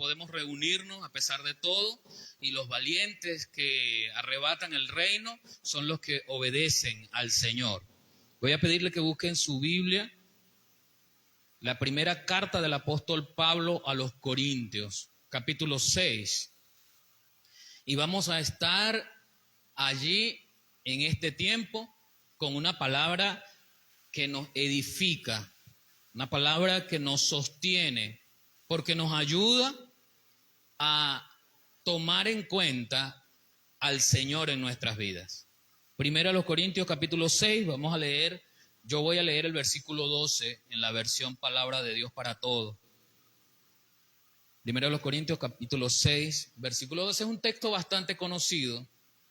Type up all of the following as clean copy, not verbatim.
podemos reunirnos a pesar de todo, y los valientes que arrebatan el reino son los que obedecen al Señor. Voy a pedirle que busquen su Biblia, la primera carta del apóstol Pablo a los Corintios, capítulo 6. Y vamos a estar allí en este tiempo con una palabra que nos edifica, una palabra que nos sostiene, porque nos ayuda a tomar en cuenta al Señor en nuestras vidas. Primero a los Corintios capítulo 6, vamos a leer, yo voy a leer el versículo 12 en la versión Palabra de Dios para Todos. Primero a los Corintios capítulo 6, versículo 12, es un texto bastante conocido,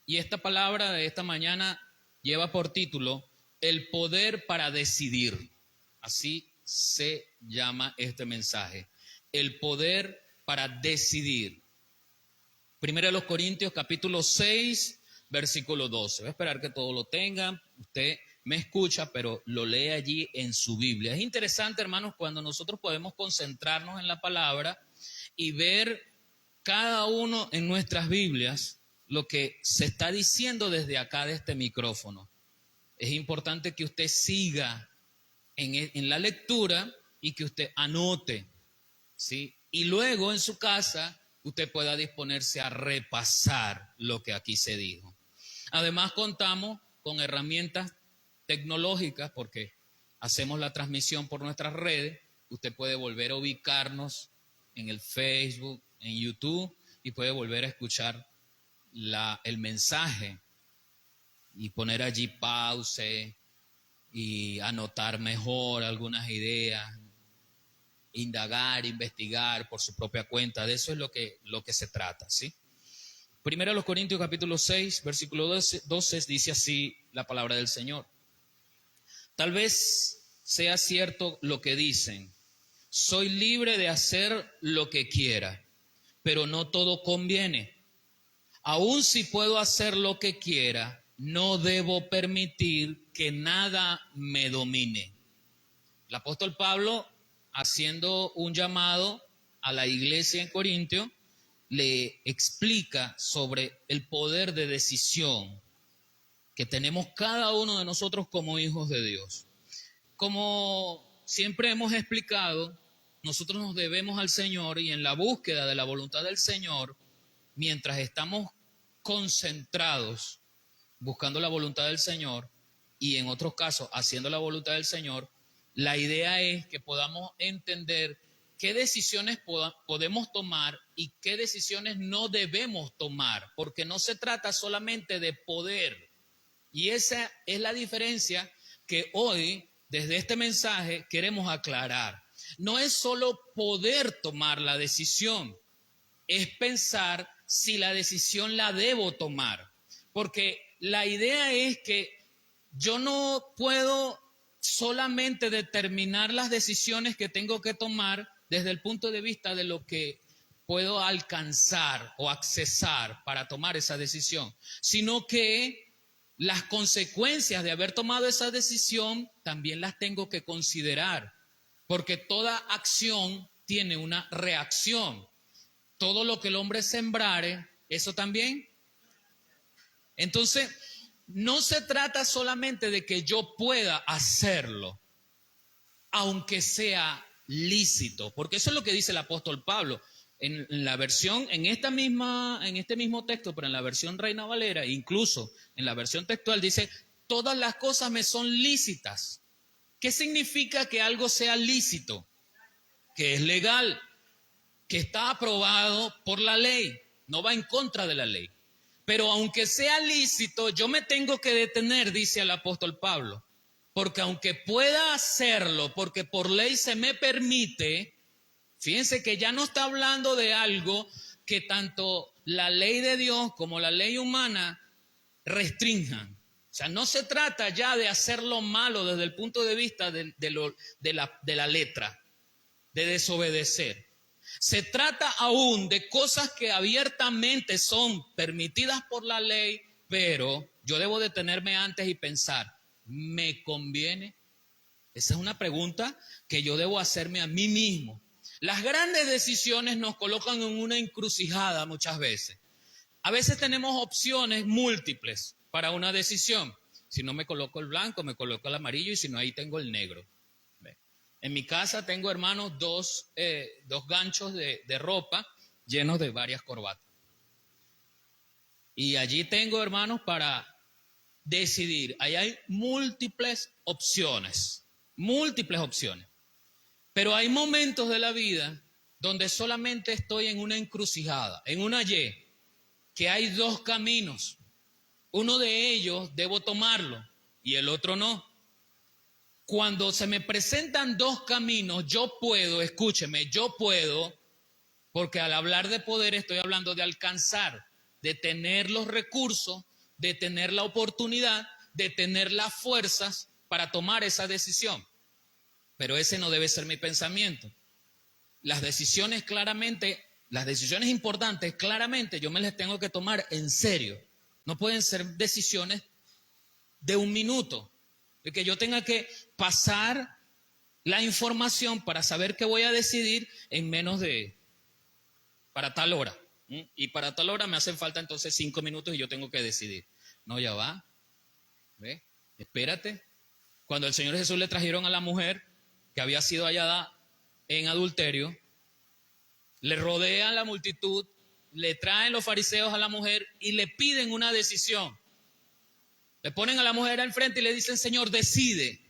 y esta palabra de esta mañana lleva por título El poder para decidir. Así se llama este mensaje, el poder para decidir. Primero a los Corintios capítulo 6, versículo 12. Voy a esperar que todo lo tengan. Usted me escucha, pero lo lee allí en su Biblia. Es interesante, hermanos, cuando nosotros podemos concentrarnos en la palabra y ver cada uno en nuestras Biblias lo que se está diciendo desde acá de este micrófono. Es importante que usted siga en la lectura y que usted anote, ¿sí? Y luego en su casa usted pueda disponerse a repasar lo que aquí se dijo. Además contamos con herramientas tecnológicas porque hacemos la transmisión por nuestras redes. Usted puede volver a ubicarnos en el Facebook, en YouTube, y puede volver a escuchar el mensaje y poner allí pause y anotar mejor algunas ideas, indagar, investigar por su propia cuenta. De eso es lo que se trata, ¿sí? Primero a los Corintios capítulo 6, versículo 12 dice así la palabra del Señor. Tal vez sea cierto lo que dicen, soy libre de hacer lo que quiera, pero no todo conviene. Aun si puedo hacer lo que quiera, no debo permitir que nada me domine. El apóstol Pablo, haciendo un llamado a la iglesia en Corintio, le explica sobre el poder de decisión que tenemos cada uno de nosotros como hijos de Dios. Como siempre hemos explicado, nosotros nos debemos al Señor, y en la búsqueda de la voluntad del Señor, mientras estamos concentrados buscando la voluntad del Señor, y en otros casos haciendo la voluntad del Señor, la idea es que podamos entender qué decisiones podemos tomar y qué decisiones no debemos tomar, porque no se trata solamente de poder. Y esa es la diferencia que hoy, desde este mensaje, queremos aclarar. No es solo poder tomar la decisión, es pensar si la decisión la debo tomar. Porque la idea es que yo no puedo solamente determinar las decisiones que tengo que tomar desde el punto de vista de lo que puedo alcanzar o accesar para tomar esa decisión, sino que las consecuencias de haber tomado esa decisión también las tengo que considerar, porque toda acción tiene una reacción. Todo lo que el hombre sembrare, eso también. Entonces, no se trata solamente de que yo pueda hacerlo, aunque sea lícito, porque eso es lo que dice el apóstol Pablo. En la versión, en este mismo texto, pero en la versión Reina Valera, incluso en la versión textual, dice, todas las cosas me son lícitas. ¿Qué significa que algo sea lícito? Que es legal, que está aprobado por la ley, no va en contra de la ley. Pero aunque sea lícito, yo me tengo que detener, dice el apóstol Pablo, porque aunque pueda hacerlo, porque por ley se me permite, fíjense que ya no está hablando de algo que tanto la ley de Dios como la ley humana restrinjan. O sea, no se trata ya de hacer lo malo desde el punto de vista de la letra, de desobedecer. Se trata aún de cosas que abiertamente son permitidas por la ley, pero yo debo detenerme antes y pensar, ¿me conviene? Esa es una pregunta que yo debo hacerme a mí mismo. Las grandes decisiones nos colocan en una encrucijada muchas veces. A veces tenemos opciones múltiples para una decisión. Si no me coloco el blanco, me coloco el amarillo y si no, ahí tengo el negro. En mi casa tengo, hermanos, dos ganchos de ropa llenos de varias corbatas. Y allí tengo, hermanos, para decidir. Ahí hay múltiples opciones. Pero hay momentos de la vida donde solamente estoy en una encrucijada, en una Y, que hay dos caminos. Uno de ellos debo tomarlo y el otro no. Cuando se me presentan dos caminos, escúcheme, porque al hablar de poder estoy hablando de alcanzar, de tener los recursos, de tener la oportunidad, de tener las fuerzas para tomar esa decisión. Pero ese no debe ser mi pensamiento. Las decisiones importantes, claramente yo me las tengo que tomar en serio. No pueden ser decisiones de un minuto, de que yo tenga que pasar la información para saber qué voy a decidir para tal hora. Y para tal hora me hacen falta entonces 5 minutos y yo tengo que decidir. No, ya va. ¿Ve? Espérate. Cuando al Señor Jesús le trajeron a la mujer que había sido hallada en adulterio, le rodean la multitud, le traen los fariseos a la mujer y le piden una decisión. Le ponen a la mujer al frente y le dicen: Señor, decide.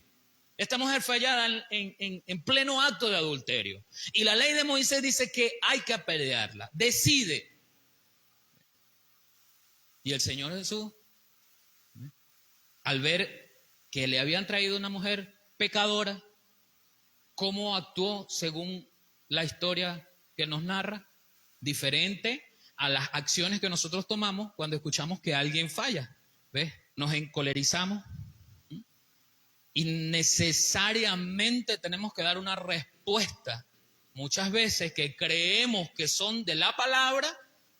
Esta mujer fue hallada en pleno acto de adulterio. Y la ley de Moisés dice que hay que apedrearla. Decide. Y el Señor Jesús, al ver que le habían traído una mujer pecadora, ¿cómo actuó según la historia que nos narra? Diferente a las acciones que nosotros tomamos cuando escuchamos que alguien falla. ¿Ves? Nos encolerizamos y necesariamente tenemos que dar una respuesta, muchas veces que creemos que son de la palabra,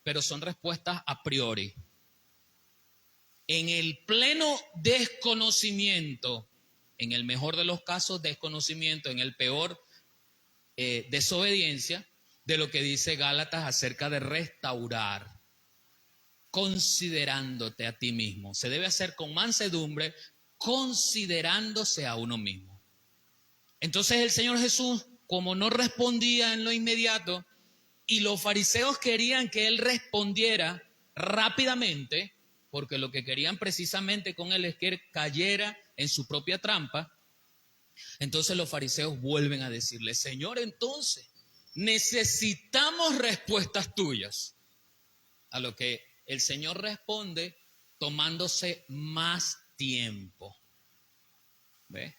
pero son respuestas a priori. En el pleno desconocimiento, en el mejor de los casos desconocimiento, en el peor desobediencia, de lo que dice Gálatas acerca de restaurar, considerándote a ti mismo. Se debe hacer con mansedumbre, considerándose a uno mismo. Entonces el Señor Jesús, como no respondía en lo inmediato, y los fariseos querían que Él respondiera rápidamente, porque lo que querían precisamente con Él es que Él cayera en su propia trampa, entonces los fariseos vuelven a decirle: Señor, entonces necesitamos respuestas tuyas. A lo que el Señor responde tomándose más tiempo. ¿Ve?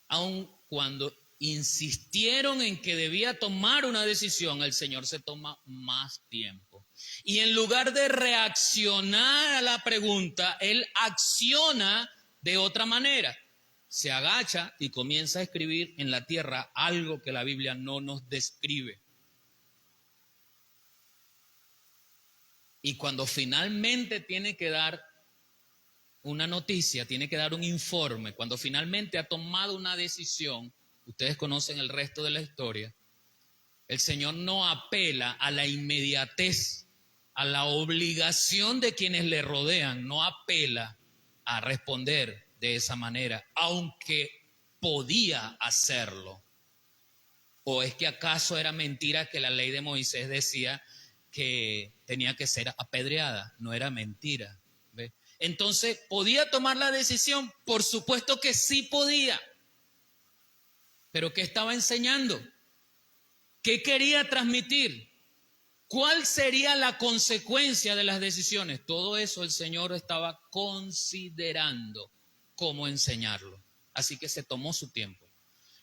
Aun cuando insistieron en que debía tomar una decisión, el Señor se toma más tiempo. Y en lugar de reaccionar a la pregunta, Él acciona de otra manera. Se agacha y comienza a escribir en la tierra algo que la Biblia no nos describe. Y cuando finalmente tiene que dar una noticia, tiene que dar un informe, cuando finalmente ha tomado una decisión, ustedes conocen el resto de la historia, el Señor no apela a la inmediatez, a la obligación de quienes le rodean, no apela a responder de esa manera, aunque podía hacerlo. ¿O es que acaso era mentira que la ley de Moisés decía que tenía que ser apedreada? No era mentira. ¿Ve? Entonces, ¿podía tomar la decisión? Por supuesto que sí podía. ¿Pero qué estaba enseñando? ¿Qué quería transmitir? ¿Cuál sería la consecuencia de las decisiones? Todo eso el Señor estaba considerando cómo enseñarlo. Así que se tomó su tiempo.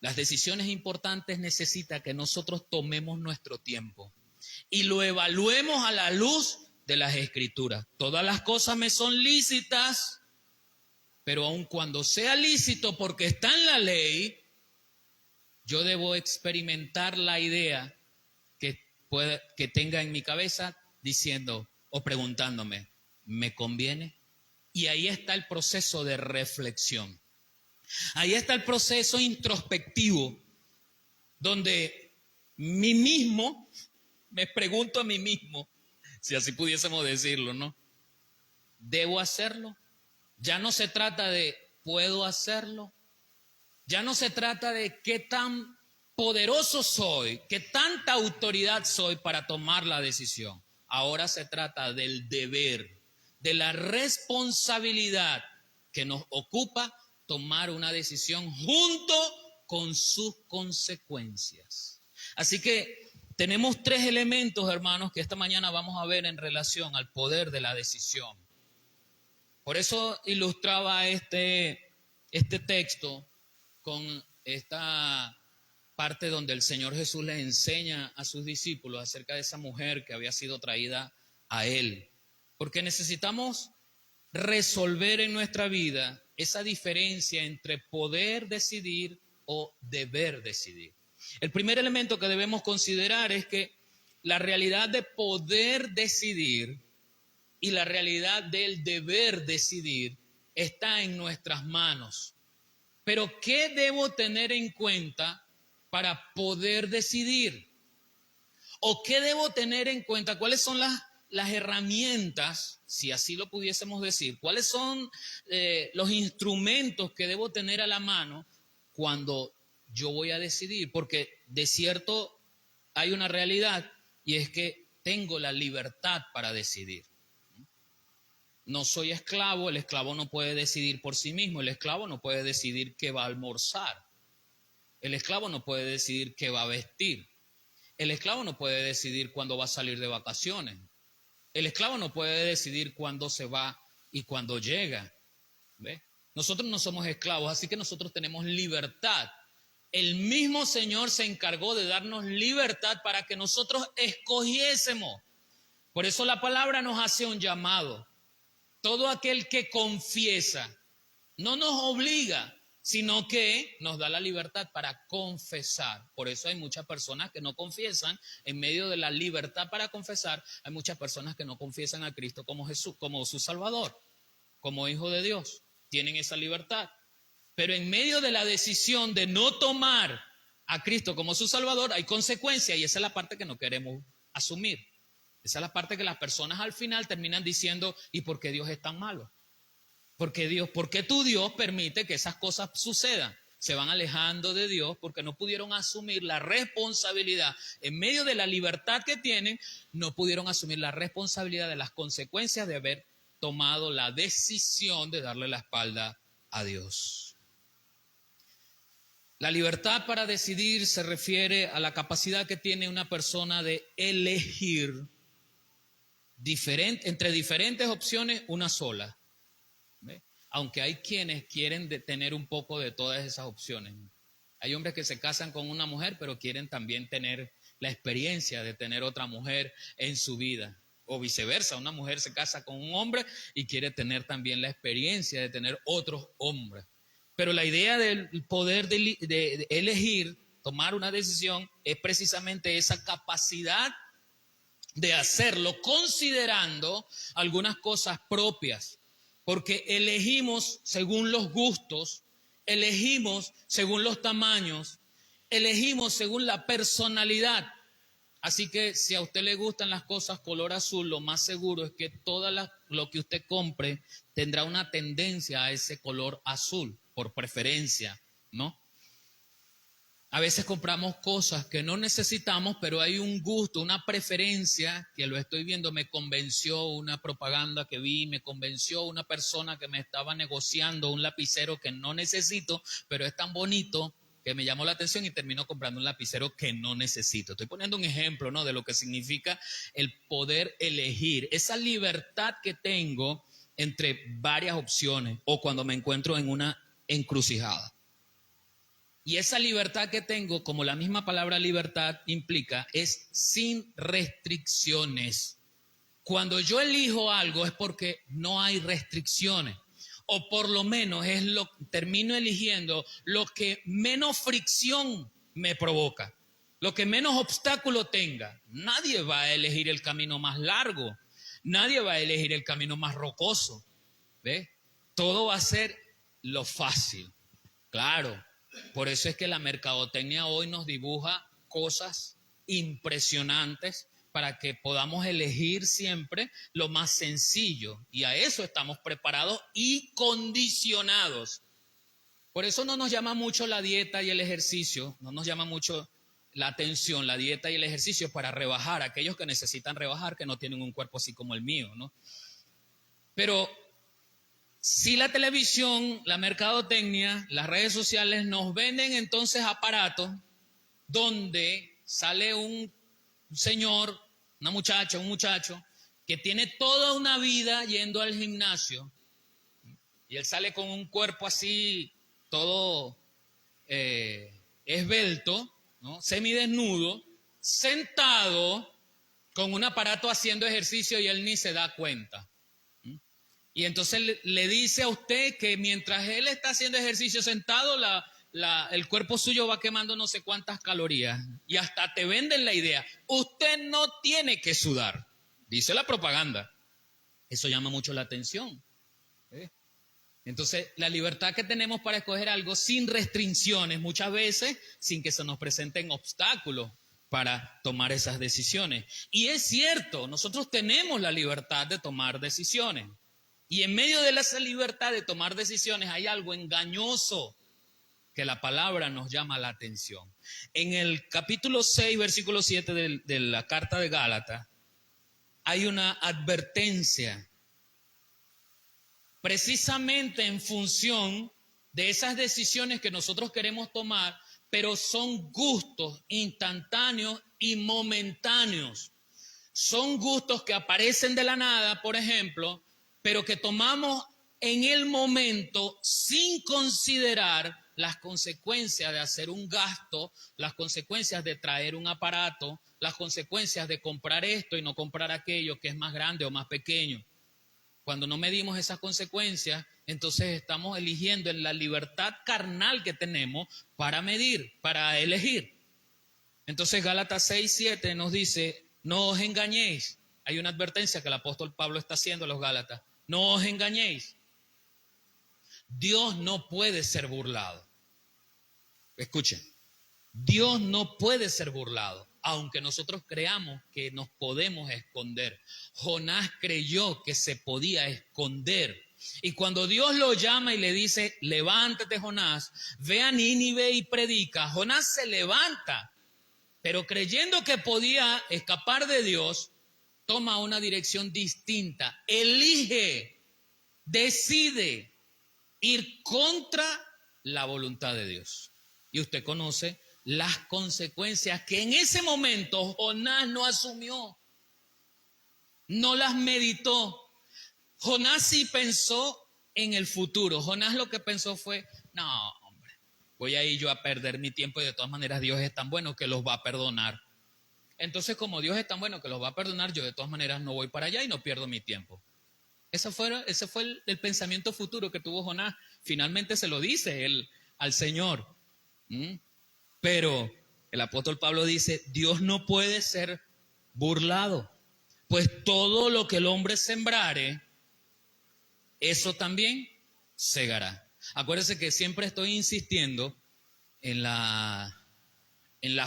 Las decisiones importantes necesitan que nosotros tomemos nuestro tiempo y lo evaluemos a la luz de las Escrituras. Todas las cosas me son lícitas, pero aun cuando sea lícito porque está en la ley, yo debo experimentar la idea que tenga en mi cabeza diciendo o preguntándome, ¿me conviene? Y ahí está el proceso de reflexión. Ahí está el proceso introspectivo, donde mí mismo, me pregunto a mí mismo, si así pudiésemos decirlo, ¿no? ¿Debo hacerlo? Ya no se trata de ¿puedo hacerlo? Ya no se trata de qué tan poderoso soy, qué tanta autoridad soy para tomar la decisión. Ahora se trata del deber, de la responsabilidad que nos ocupa tomar una decisión junto con sus consecuencias. Así que tenemos tres elementos, hermanos, que esta mañana vamos a ver en relación al poder de la decisión. Por eso ilustraba este texto con esta parte donde el Señor Jesús les enseña a sus discípulos acerca de esa mujer que había sido traída a Él. Porque necesitamos resolver en nuestra vida esa diferencia entre poder decidir o deber decidir. El primer elemento que debemos considerar es que la realidad de poder decidir y la realidad del deber decidir está en nuestras manos. Pero ¿qué debo tener en cuenta para poder decidir? ¿O qué debo tener en cuenta? ¿Cuáles son las herramientas, si así lo pudiésemos decir? ¿Cuáles son los instrumentos que debo tener a la mano cuando yo voy a decidir? Porque de cierto hay una realidad y es que tengo la libertad para decidir. No soy esclavo, el esclavo no puede decidir por sí mismo, el esclavo no puede decidir qué va a almorzar, el esclavo no puede decidir qué va a vestir, el esclavo no puede decidir cuándo va a salir de vacaciones, el esclavo no puede decidir cuándo se va y cuándo llega. ¿Ve? Nosotros no somos esclavos, así que nosotros tenemos libertad. El mismo Señor se encargó de darnos libertad para que nosotros escogiésemos. Por eso la palabra nos hace un llamado. Todo aquel que confiesa no nos obliga, sino que nos da la libertad para confesar. Por eso hay muchas personas que no confiesan. En medio de la libertad para confesar, hay muchas personas que no confiesan a Cristo como Jesús, como su Salvador, como Hijo de Dios. Tienen esa libertad. Pero en medio de la decisión de no tomar a Cristo como su Salvador, hay consecuencias, y esa es la parte que no queremos asumir. Esa es la parte que las personas al final terminan diciendo: ¿y por qué Dios es tan malo? ¿Por qué tu Dios permite que esas cosas sucedan? Se van alejando de Dios porque no pudieron asumir la responsabilidad. En medio de la libertad que tienen, no pudieron asumir la responsabilidad de las consecuencias de haber tomado la decisión de darle la espalda a Dios. La libertad para decidir se refiere a la capacidad que tiene una persona de elegir entre diferentes opciones una sola. ¿Ve? Aunque hay quienes quieren tener un poco de todas esas opciones. Hay hombres que se casan con una mujer, pero quieren también tener la experiencia de tener otra mujer en su vida. O viceversa, una mujer se casa con un hombre y quiere tener también la experiencia de tener otros hombres. Pero la idea del poder de elegir, tomar una decisión, es precisamente esa capacidad de hacerlo considerando algunas cosas propias, porque elegimos según los gustos, elegimos según los tamaños, elegimos según la personalidad. Así que si a usted le gustan las cosas color azul, lo más seguro es que todo lo que usted compre tendrá una tendencia a ese color azul, por preferencia, ¿no? A veces compramos cosas que no necesitamos, pero hay un gusto, una preferencia que lo estoy viendo. Me convenció una propaganda que vi, me convenció una persona que me estaba negociando un lapicero que no necesito, pero es tan bonito que me llamó la atención y termino comprando un lapicero que no necesito. Estoy poniendo un ejemplo, ¿no?, de lo que significa el poder elegir, esa libertad que tengo entre varias opciones o cuando me encuentro en una encrucijada. Y esa libertad que tengo, como la misma palabra libertad implica, es sin restricciones. Cuando yo elijo algo es porque no hay restricciones, o por lo menos termino eligiendo lo que menos fricción me provoca, lo que menos obstáculo tenga. Nadie va a elegir el camino más largo, nadie va a elegir el camino más rocoso, ¿ves? Todo va a ser lo fácil, claro. Por eso es que la mercadotecnia hoy nos dibuja cosas impresionantes para que podamos elegir siempre lo más sencillo. Y a eso estamos preparados y condicionados. Por eso no nos llama mucho la dieta y el ejercicio, no nos llama mucho la atención, la dieta y el ejercicio para rebajar, aquellos que necesitan rebajar, que no tienen un cuerpo así como el mío, ¿no? Pero si la televisión, la mercadotecnia, las redes sociales nos venden entonces aparatos donde sale un señor, una muchacha, un muchacho, que tiene toda una vida yendo al gimnasio y él sale con un cuerpo así, todo esbelto, ¿no? Semidesnudo, sentado con un aparato haciendo ejercicio y él ni se da cuenta. Y entonces le dice a usted que mientras él está haciendo ejercicio sentado, el cuerpo suyo va quemando no sé cuántas calorías. Y hasta te venden la idea. Usted no tiene que sudar, dice la propaganda. Eso llama mucho la atención. Entonces, la libertad que tenemos para escoger algo sin restricciones, muchas veces sin que se nos presenten obstáculos para tomar esas decisiones. Y es cierto, nosotros tenemos la libertad de tomar decisiones. Y en medio de esa libertad de tomar decisiones hay algo engañoso que la palabra nos llama la atención. En el capítulo 6, versículo 7 de la carta de Gálatas, hay una advertencia precisamente en función de esas decisiones que nosotros queremos tomar, pero son gustos instantáneos y momentáneos. Son gustos que aparecen de la nada, por ejemplo, pero que tomamos en el momento sin considerar las consecuencias de hacer un gasto, las consecuencias de traer un aparato, las consecuencias de comprar esto y no comprar aquello que es más grande o más pequeño. Cuando no medimos esas consecuencias, entonces estamos eligiendo en la libertad carnal que tenemos para medir, para elegir. Entonces Gálatas 6:7 nos dice, no os engañéis. Hay una advertencia que el apóstol Pablo está haciendo a los Gálatas. No os engañéis. Dios no puede ser burlado. Escuchen, Dios no puede ser burlado, aunque nosotros creamos que nos podemos esconder. Jonás creyó que se podía esconder. Y cuando Dios lo llama y le dice, levántate Jonás, ve a Nínive y predica, Jonás se levanta, pero creyendo que podía escapar de Dios, toma una dirección distinta, elige, decide ir contra la voluntad de Dios. Y usted conoce las consecuencias que en ese momento Jonás no asumió, no las meditó. Jonás sí pensó en el futuro. Jonás lo que pensó fue, no, hombre, voy a ir yo a perder mi tiempo y de todas maneras Dios es tan bueno que los va a perdonar. Entonces, como Dios es tan bueno que los va a perdonar, yo de todas maneras no voy para allá y no pierdo mi tiempo. Ese fue el pensamiento futuro que tuvo Jonás. Finalmente se lo dice él al Señor. Pero el apóstol Pablo dice, Dios no puede ser burlado, pues todo lo que el hombre sembrare, eso también segará. Acuérdense que siempre estoy insistiendo en la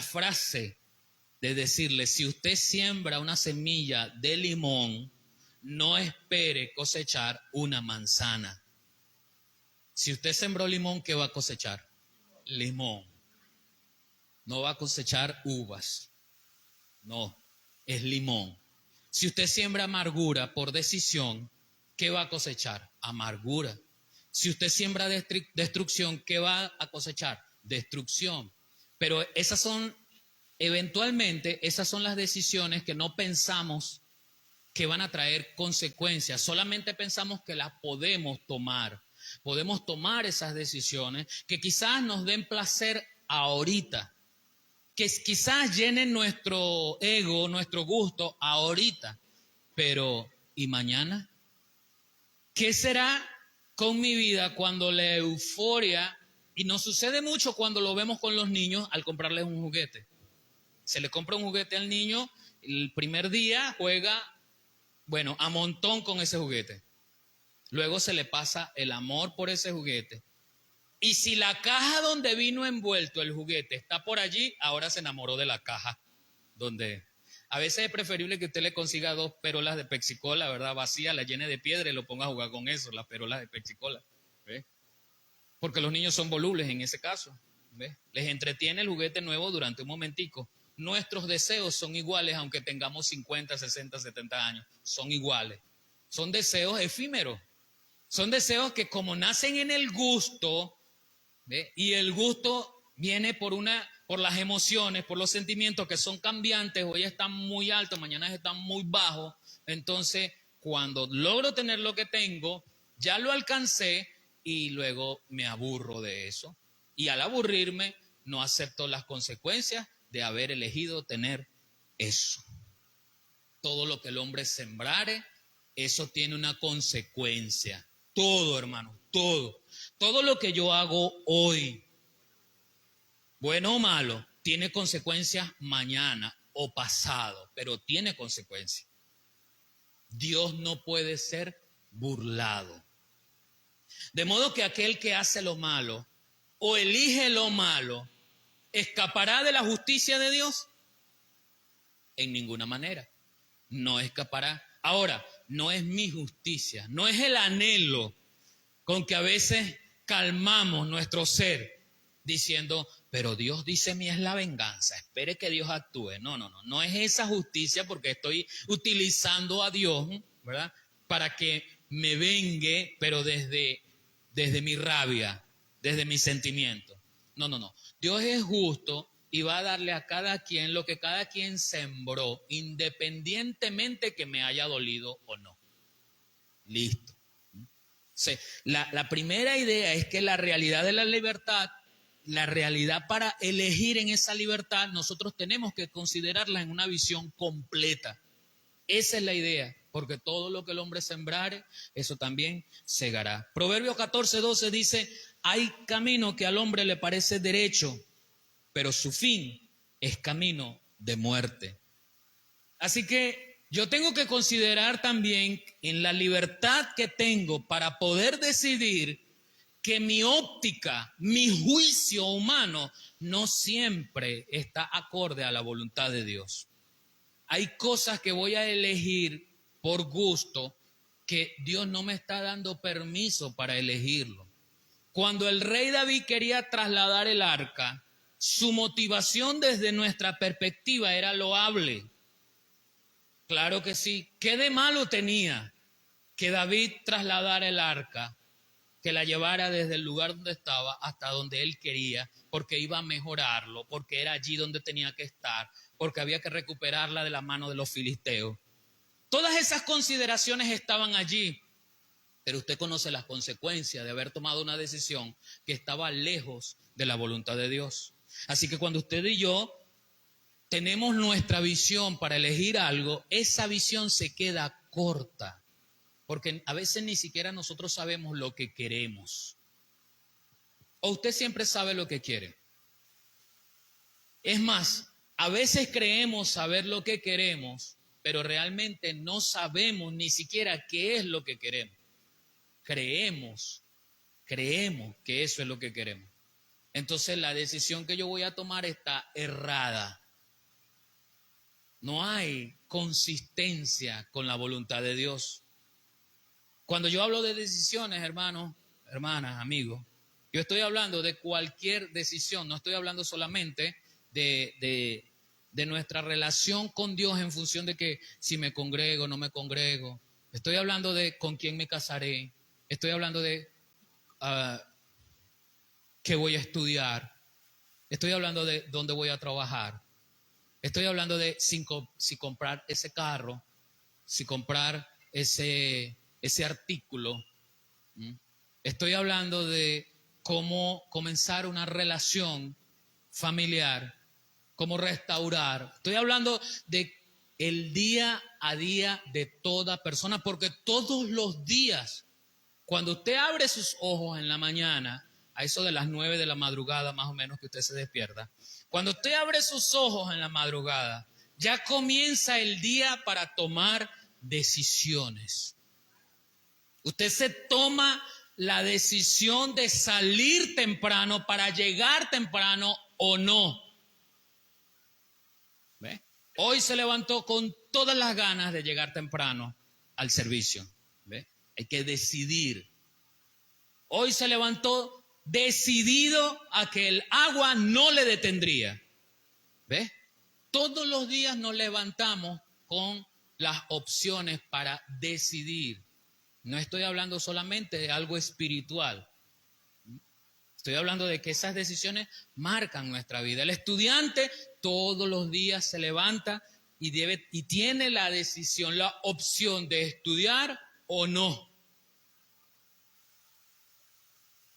frase de decirle, si usted siembra una semilla de limón, no espere cosechar una manzana. Si usted sembró limón, ¿qué va a cosechar? Limón. No va a cosechar uvas. No, es limón. Si usted siembra amargura por decisión, ¿qué va a cosechar? Amargura. Si usted siembra destrucción, ¿qué va a cosechar? Destrucción. Pero eventualmente, esas son las decisiones que no pensamos que van a traer consecuencias. Solamente pensamos que las podemos tomar. Podemos tomar esas decisiones que quizás nos den placer ahorita, que quizás llenen nuestro ego, nuestro gusto ahorita, pero ¿y mañana? ¿Qué será con mi vida cuando la euforia, y nos sucede mucho cuando lo vemos con los niños al comprarles un juguete? Se le compra un juguete al niño, el primer día juega, bueno, a montón con ese juguete. Luego se le pasa el amor por ese juguete. Y si la caja donde vino envuelto el juguete está por allí, ahora se enamoró de la caja. donde a veces es preferible que usted le consiga 2 perolas de Pepsi-Cola, ¿verdad? Vacía, la llene de piedra y lo ponga a jugar con eso, las perolas de Pepsi-Cola. ¿Ve? Porque los niños son volubles en ese caso. ¿Ve? Les entretiene el juguete nuevo durante un momentico. Nuestros deseos son iguales, aunque tengamos 50, 60, 70 años. Son iguales. Son deseos efímeros. Son deseos que como nacen en el gusto, ¿ve? Y el gusto viene por las emociones, por los sentimientos que son cambiantes. Hoy están muy altos, mañana están muy bajos. Entonces, cuando logro tener lo que tengo, ya lo alcancé y luego me aburro de eso. Y al aburrirme, no acepto las consecuencias de haber elegido tener eso. Todo lo que el hombre sembrare, eso tiene una consecuencia. Todo, hermano, todo. Todo lo que yo hago hoy, bueno o malo, tiene consecuencias mañana o pasado, pero tiene consecuencias. Dios no puede ser burlado. De modo que aquel que hace lo malo o elige lo malo, ¿escapará de la justicia de Dios? En ninguna manera. No escapará. Ahora, no es mi justicia, no es el anhelo con que a veces calmamos nuestro ser diciendo, pero Dios dice mí es la venganza, espere que Dios actúe. No es esa justicia porque estoy utilizando a Dios, ¿verdad? Para que me vengue, pero desde mi rabia, desde mi sentimiento. No. Dios es justo y va a darle a cada quien lo que cada quien sembró, independientemente que me haya dolido o no. Listo. Sí, la primera idea es que la realidad de la libertad, la realidad para elegir en esa libertad, nosotros tenemos que considerarla en una visión completa. Esa es la idea, porque todo lo que el hombre sembrare, eso también segará. Proverbios 14:12 dice, hay camino que al hombre le parece derecho, pero su fin es camino de muerte. Así que yo tengo que considerar también en la libertad que tengo para poder decidir que mi óptica, mi juicio humano no siempre está acorde a la voluntad de Dios. Hay cosas que voy a elegir por gusto que Dios no me está dando permiso para elegirlo. Cuando el rey David quería trasladar el arca, su motivación desde nuestra perspectiva era loable. Claro que sí. ¿Qué de malo tenía que David trasladara el arca, que la llevara desde el lugar donde estaba hasta donde él quería, porque iba a mejorarlo, porque era allí donde tenía que estar, porque había que recuperarla de la mano de los filisteos? Todas esas consideraciones estaban allí, pero usted conoce las consecuencias de haber tomado una decisión que estaba lejos de la voluntad de Dios. Así que cuando usted y yo tenemos nuestra visión para elegir algo, esa visión se queda corta, porque a veces ni siquiera nosotros sabemos lo que queremos. ¿O usted siempre sabe lo que quiere? Es más, a veces creemos saber lo que queremos, pero realmente no sabemos ni siquiera qué es lo que queremos. Creemos que eso es lo que queremos. Entonces la decisión que yo voy a tomar está errada. No hay consistencia con la voluntad de Dios. Cuando yo hablo de decisiones, hermanos, hermanas, amigos, yo estoy hablando de cualquier decisión, no estoy hablando solamente de nuestra relación con Dios en función de que si me congrego o no me congrego. Estoy hablando de con quién me casaré, estoy hablando de qué voy a estudiar, estoy hablando de dónde voy a trabajar. Estoy hablando de si comprar ese carro, si comprar ese artículo. Estoy hablando de cómo comenzar una relación familiar, cómo restaurar. Estoy hablando de el día a día de toda persona, porque todos los días, cuando usted abre sus ojos en la mañana, a eso de las 9 de la madrugada más o menos que usted se despierta, cuando usted abre sus ojos en la madrugada, ya comienza el día para tomar decisiones. Usted se toma la decisión de salir temprano para llegar temprano o no. ¿Ve? Hoy se levantó con todas las ganas de llegar temprano al servicio. ¿Ve? Hay que decidir. Hoy se levantó decidido a que el agua no le detendría. ¿Ves? Todos los días nos levantamos con las opciones para decidir. No estoy hablando solamente de algo espiritual. Estoy hablando de que esas decisiones marcan nuestra vida. El estudiante todos los días se levanta y tiene la decisión, la opción de estudiar o no.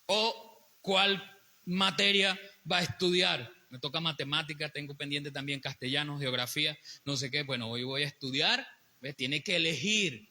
O cuál materia va a estudiar. Me toca matemática, tengo pendiente también castellano, geografía, no sé qué. Bueno, hoy voy a estudiar, ¿ves? Tiene que elegir.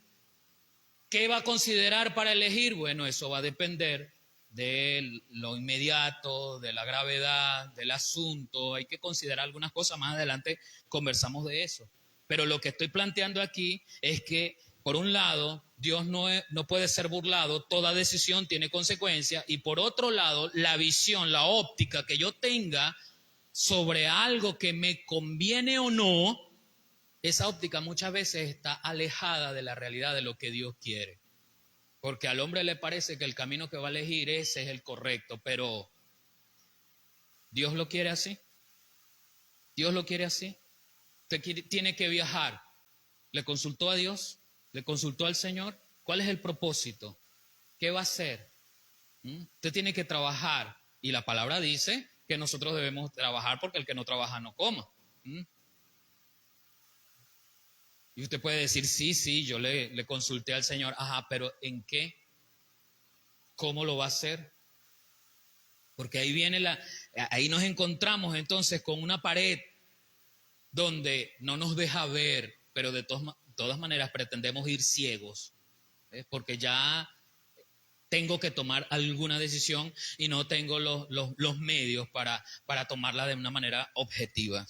¿Qué va a considerar para elegir? Bueno, eso va a depender de lo inmediato, de la gravedad, del asunto. Hay que considerar algunas cosas, más adelante conversamos de eso. Pero lo que estoy planteando aquí es que, por un lado, Dios no puede ser burlado, toda decisión tiene consecuencias, y por otro lado, la visión, la óptica que yo tenga sobre algo que me conviene o no, esa óptica muchas veces está alejada de la realidad de lo que Dios quiere. Porque al hombre le parece que el camino que va a elegir ese es el correcto, pero ¿Dios lo quiere así? ¿Dios lo quiere así? Usted tiene que viajar. ¿Le consultó a Dios? ¿Le consultó al Señor? ¿Cuál es el propósito? ¿Qué va a hacer? Usted tiene que trabajar. Y la palabra dice que nosotros debemos trabajar porque el que no trabaja no coma. Y usted puede decir, sí, yo le consulté al Señor. Ajá, pero ¿en qué? ¿Cómo lo va a hacer? Porque ahí nos encontramos entonces con una pared donde no nos deja ver, pero de todas maneras pretendemos ir ciegos, porque ya tengo que tomar alguna decisión y no tengo los medios para tomarla de una manera objetiva.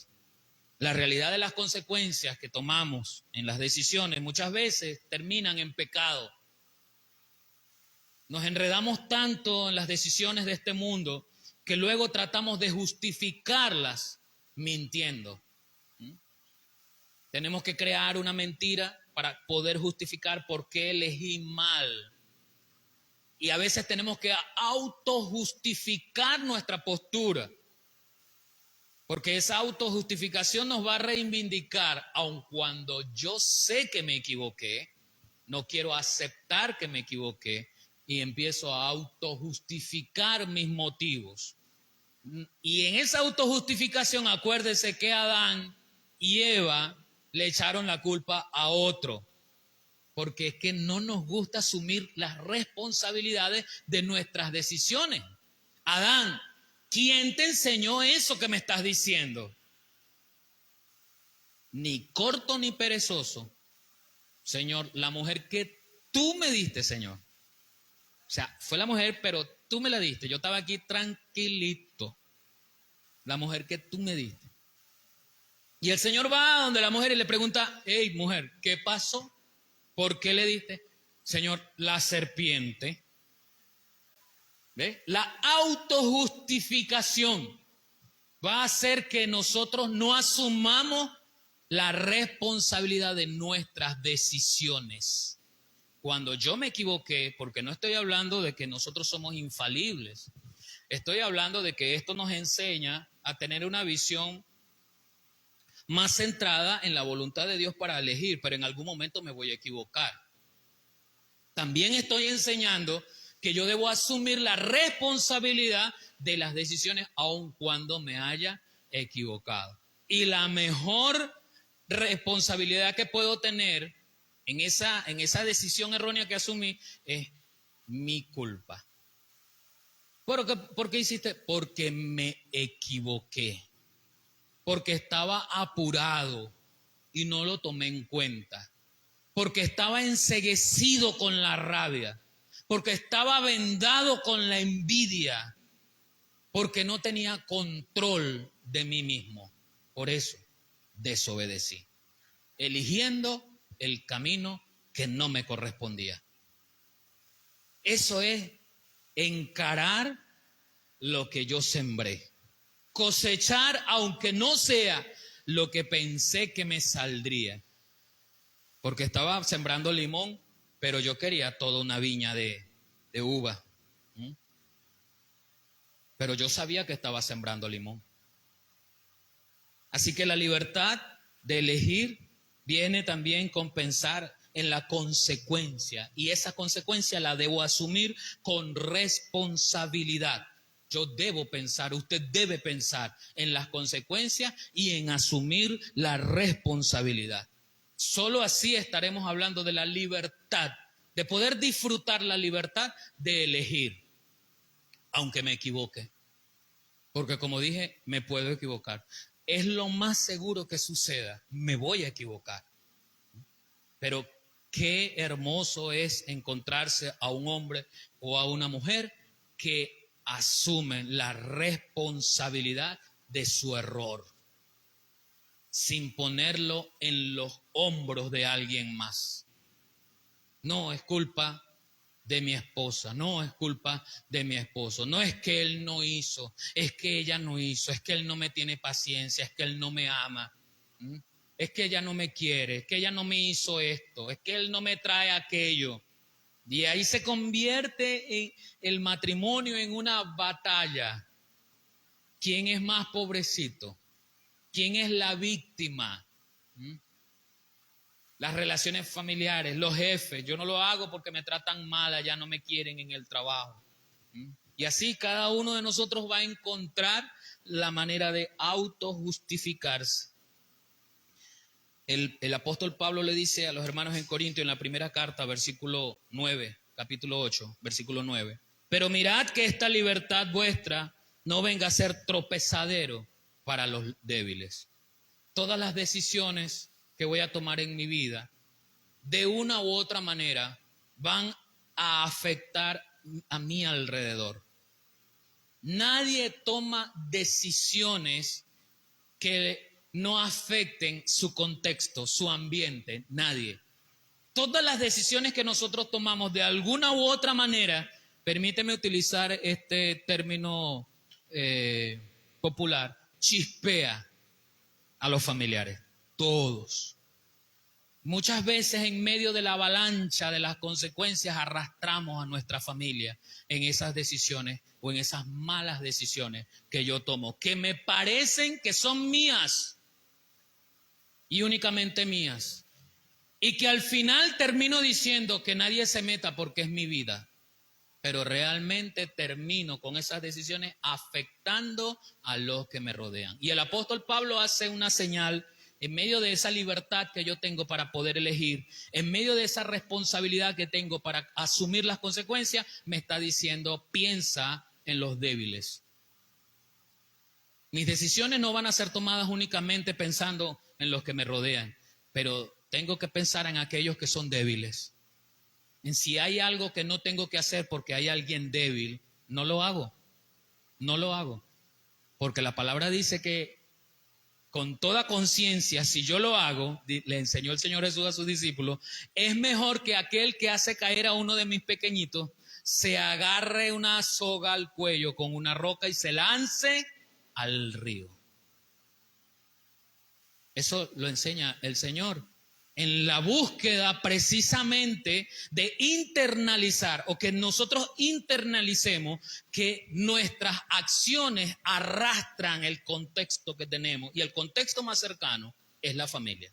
La realidad de las consecuencias que tomamos en las decisiones muchas veces terminan en pecado. Nos enredamos tanto en las decisiones de este mundo que luego tratamos de justificarlas mintiendo. Tenemos que crear una mentira para poder justificar por qué elegí mal. Y a veces tenemos que autojustificar nuestra postura. Porque esa autojustificación nos va a reivindicar, aun cuando yo sé que me equivoqué, no quiero aceptar que me equivoqué y empiezo a autojustificar mis motivos. Y en esa autojustificación, acuérdese que Adán y Eva le echaron la culpa a otro, porque es que no nos gusta asumir las responsabilidades de nuestras decisiones. Adán, ¿quién te enseñó eso que me estás diciendo? Ni corto ni perezoso. Señor, la mujer que tú me diste, Señor. O sea, fue la mujer, pero tú me la diste. Yo estaba aquí tranquilito. La mujer que tú me diste. Y el Señor va a donde la mujer y le pregunta, hey, mujer, ¿qué pasó? ¿Por qué le diste? Señor, la serpiente. ¿Ve? La autojustificación va a hacer que nosotros no asumamos la responsabilidad de nuestras decisiones. Cuando yo me equivoqué, porque no estoy hablando de que nosotros somos infalibles, estoy hablando de que esto nos enseña a tener una visión más centrada en la voluntad de Dios para elegir, pero en algún momento me voy a equivocar. También estoy enseñando que yo debo asumir la responsabilidad de las decisiones aun cuando me haya equivocado. Y la mejor responsabilidad que puedo tener en esa decisión errónea que asumí es mi culpa. ¿Por qué hiciste? Porque me equivoqué. Porque estaba apurado y no lo tomé en cuenta. Porque estaba enceguecido con la rabia. Porque estaba vendado con la envidia. Porque no tenía control de mí mismo. Por eso desobedecí, eligiendo el camino que no me correspondía. Eso es encarar lo que yo sembré. Cosechar, aunque no sea lo que pensé que me saldría. Porque estaba sembrando limón, pero yo quería toda una viña de uva. Pero yo sabía que estaba sembrando limón. Así que la libertad de elegir viene también con pensar en la consecuencia. Y esa consecuencia la debo asumir con responsabilidad. Yo debo pensar, usted debe pensar en las consecuencias y en asumir la responsabilidad. Solo así estaremos hablando de la libertad, de poder disfrutar la libertad de elegir, aunque me equivoque. Porque como dije, me puedo equivocar. Es lo más seguro que suceda, me voy a equivocar. Pero qué hermoso es encontrarse a un hombre o a una mujer que asumen la responsabilidad de su error, sin ponerlo en los hombros de alguien más. No es culpa de mi esposa, no es culpa de mi esposo, no es que él no hizo, es que ella no hizo, es que él no me tiene paciencia, es que él no me ama, es que ella no me quiere, es que ella no me hizo esto, es que él no me trae aquello. Y ahí se convierte en el matrimonio en una batalla. ¿Quién es más pobrecito? ¿Quién es la víctima? Las relaciones familiares, los jefes, yo no lo hago porque me tratan mal, ya no me quieren en el trabajo. Y así cada uno de nosotros va a encontrar la manera de autojustificarse. El apóstol Pablo le dice a los hermanos en Corinto en la primera carta, versículo 9, capítulo 8, versículo 9. Pero mirad que esta libertad vuestra no venga a ser tropezadero para los débiles. Todas las decisiones que voy a tomar en mi vida, de una u otra manera, van a afectar a mi alrededor. Nadie toma decisiones que no afecten su contexto, su ambiente, nadie. Todas las decisiones que nosotros tomamos de alguna u otra manera, permíteme utilizar este término popular, chispea a los familiares, todos. Muchas veces en medio de la avalancha de las consecuencias arrastramos a nuestra familia en esas decisiones o en esas malas decisiones que yo tomo, que me parecen que son mías y únicamente mías, y que al final termino diciendo que nadie se meta porque es mi vida, pero realmente termino con esas decisiones afectando a los que me rodean. Y el apóstol Pablo hace una señal en medio de esa libertad que yo tengo para poder elegir, en medio de esa responsabilidad que tengo para asumir las consecuencias, me está diciendo, piensa en los débiles. Mis decisiones no van a ser tomadas únicamente pensando en los que me rodean, pero tengo que pensar en aquellos que son débiles. En si hay algo que no tengo que hacer porque hay alguien débil, no lo hago. No lo hago. Porque la palabra dice que con toda conciencia, si yo lo hago, le enseñó el Señor Jesús a sus discípulos, es mejor que aquel que hace caer a uno de mis pequeñitos se agarre una soga al cuello con una roca y se lance al río. Eso lo enseña el Señor. En la búsqueda precisamente de internalizar o que nosotros internalicemos que nuestras acciones arrastran el contexto que tenemos y el contexto más cercano es la familia.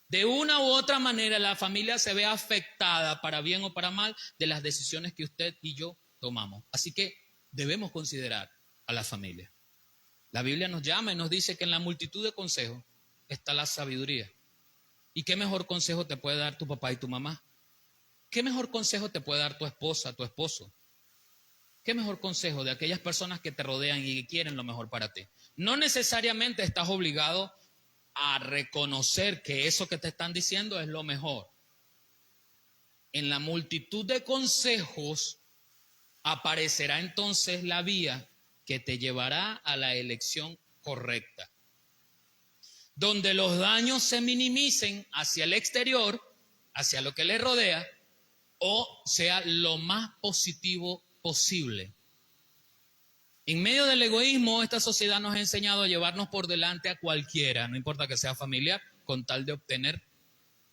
De una u otra manera la familia se ve afectada para bien o para mal de las decisiones que usted y yo tomamos. Así que debemos considerar a la familia. La Biblia nos llama y nos dice que en la multitud de consejos está la sabiduría. ¿Y qué mejor consejo te puede dar tu papá y tu mamá? ¿Qué mejor consejo te puede dar tu esposa, tu esposo? ¿Qué mejor consejo de aquellas personas que te rodean y que quieren lo mejor para ti? No necesariamente estás obligado a reconocer que eso que te están diciendo es lo mejor. En la multitud de consejos aparecerá entonces la vía que te llevará a la elección correcta, donde los daños se minimicen hacia el exterior, hacia lo que le rodea, o sea lo más positivo posible. En medio del egoísmo, esta sociedad nos ha enseñado a llevarnos por delante a cualquiera, no importa que sea familiar, con tal de obtener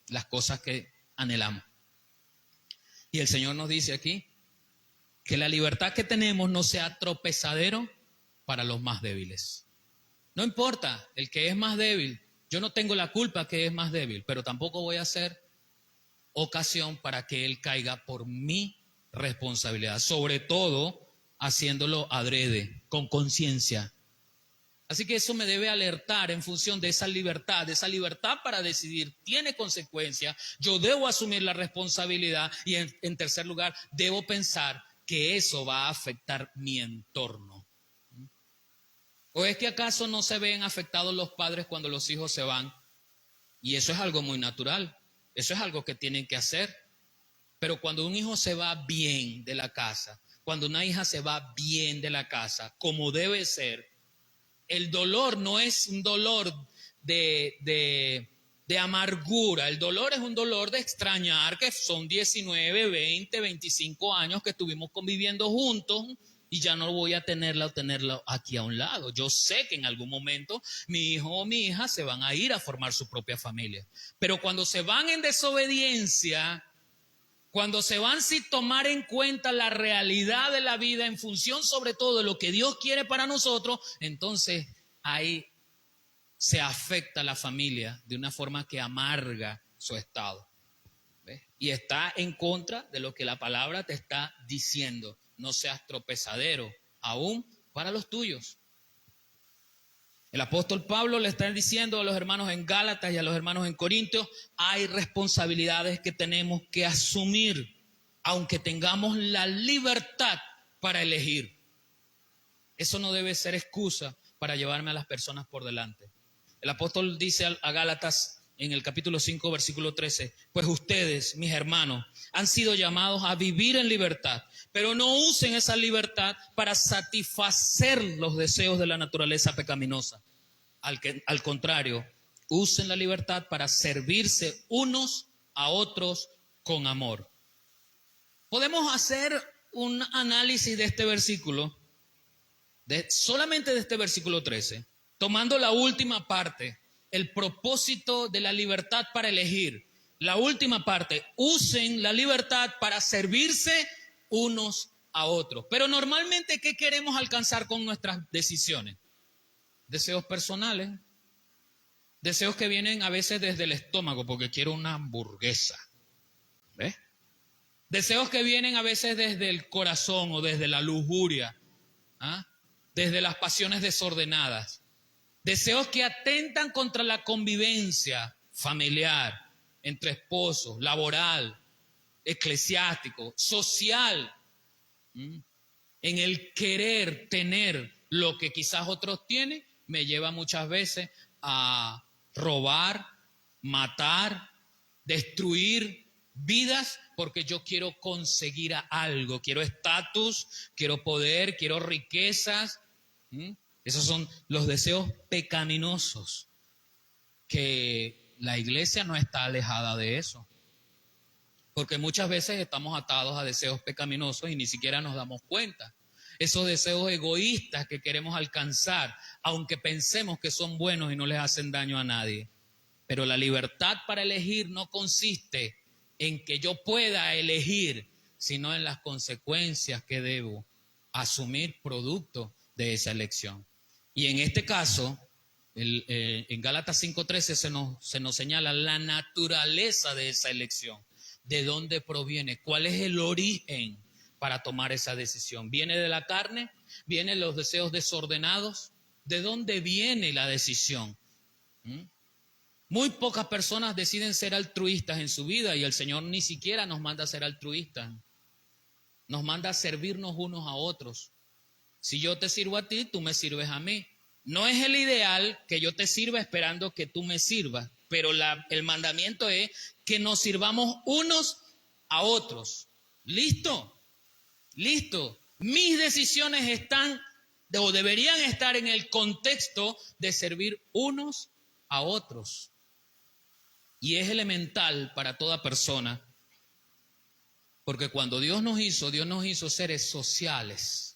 las cosas que anhelamos. Y el Señor nos dice aquí que la libertad que tenemos no sea tropezadero para los más débiles. No importa el que es más débil, yo no tengo la culpa que es más débil, pero tampoco voy a ser ocasión para que él caiga por mi responsabilidad, sobre todo haciéndolo adrede, con conciencia. Así que eso me debe alertar en función de esa libertad para decidir tiene consecuencias, yo debo asumir la responsabilidad y en tercer lugar, debo pensar que eso va a afectar mi entorno. ¿O es que acaso no se ven afectados los padres cuando los hijos se van? Y eso es algo muy natural, eso es algo que tienen que hacer. Pero cuando un hijo se va bien de la casa, cuando una hija se va bien de la casa, como debe ser, el dolor no es un dolor de amargura, el dolor es un dolor de extrañar que son 19, 20, 25 años que estuvimos conviviendo juntos y ya no voy a tenerlo aquí a un lado. Yo sé que en algún momento mi hijo o mi hija se van a ir a formar su propia familia. Pero cuando se van en desobediencia, cuando se van sin tomar en cuenta la realidad de la vida en función sobre todo de lo que Dios quiere para nosotros, entonces ahí se afecta a la familia de una forma que amarga su estado. ¿Ves? Y está en contra de lo que la palabra te está diciendo. No seas tropezadero, aún para los tuyos. El apóstol Pablo le está diciendo a los hermanos en Gálatas y a los hermanos en Corintios, hay responsabilidades que tenemos que asumir, aunque tengamos la libertad para elegir. Eso no debe ser excusa para llevarme a las personas por delante. El apóstol dice a Gálatas en el capítulo 5, versículo 13, pues ustedes, mis hermanos, han sido llamados a vivir en libertad, pero no usen esa libertad para satisfacer los deseos de la naturaleza pecaminosa. Al contrario, usen la libertad para servirse unos a otros con amor. Podemos hacer un análisis de este versículo, solamente de este versículo 13, tomando la última parte, el propósito de la libertad para elegir. La última parte, usen la libertad para servirse unos a otros. Pero normalmente, ¿qué queremos alcanzar con nuestras decisiones? Deseos personales, deseos que vienen a veces desde el estómago, porque quiero una hamburguesa. ¿Ves? Deseos que vienen a veces desde el corazón o desde la lujuria, desde las pasiones desordenadas. Deseos que atentan contra la convivencia familiar, entre esposos, laboral, eclesiástico, social, en el querer tener lo que quizás otros tienen, me lleva muchas veces a robar, matar, destruir vidas, porque yo quiero conseguir algo, quiero estatus, quiero poder, quiero riquezas. Esos son los deseos pecaminosos, que la iglesia no está alejada de eso. Porque muchas veces estamos atados a deseos pecaminosos y ni siquiera nos damos cuenta. Esos deseos egoístas que queremos alcanzar, aunque pensemos que son buenos y no les hacen daño a nadie. Pero la libertad para elegir no consiste en que yo pueda elegir, sino en las consecuencias que debo asumir producto de esa elección. Y en este caso, en Gálatas 5:13 se nos señala la naturaleza de esa elección. ¿De dónde proviene? ¿Cuál es el origen para tomar esa decisión? ¿Viene de la carne? ¿Vienen los deseos desordenados? ¿De dónde viene la decisión? Muy pocas personas deciden ser altruistas en su vida y el Señor ni siquiera nos manda a ser altruistas. Nos manda a servirnos unos a otros. Si yo te sirvo a ti, tú me sirves a mí. No es el ideal que yo te sirva esperando que tú me sirvas, pero el mandamiento es que nos sirvamos unos a otros. ¿Listo? Listo. Mis decisiones están o deberían estar en el contexto de servir unos a otros. Y es elemental para toda persona, porque cuando Dios nos hizo seres sociales.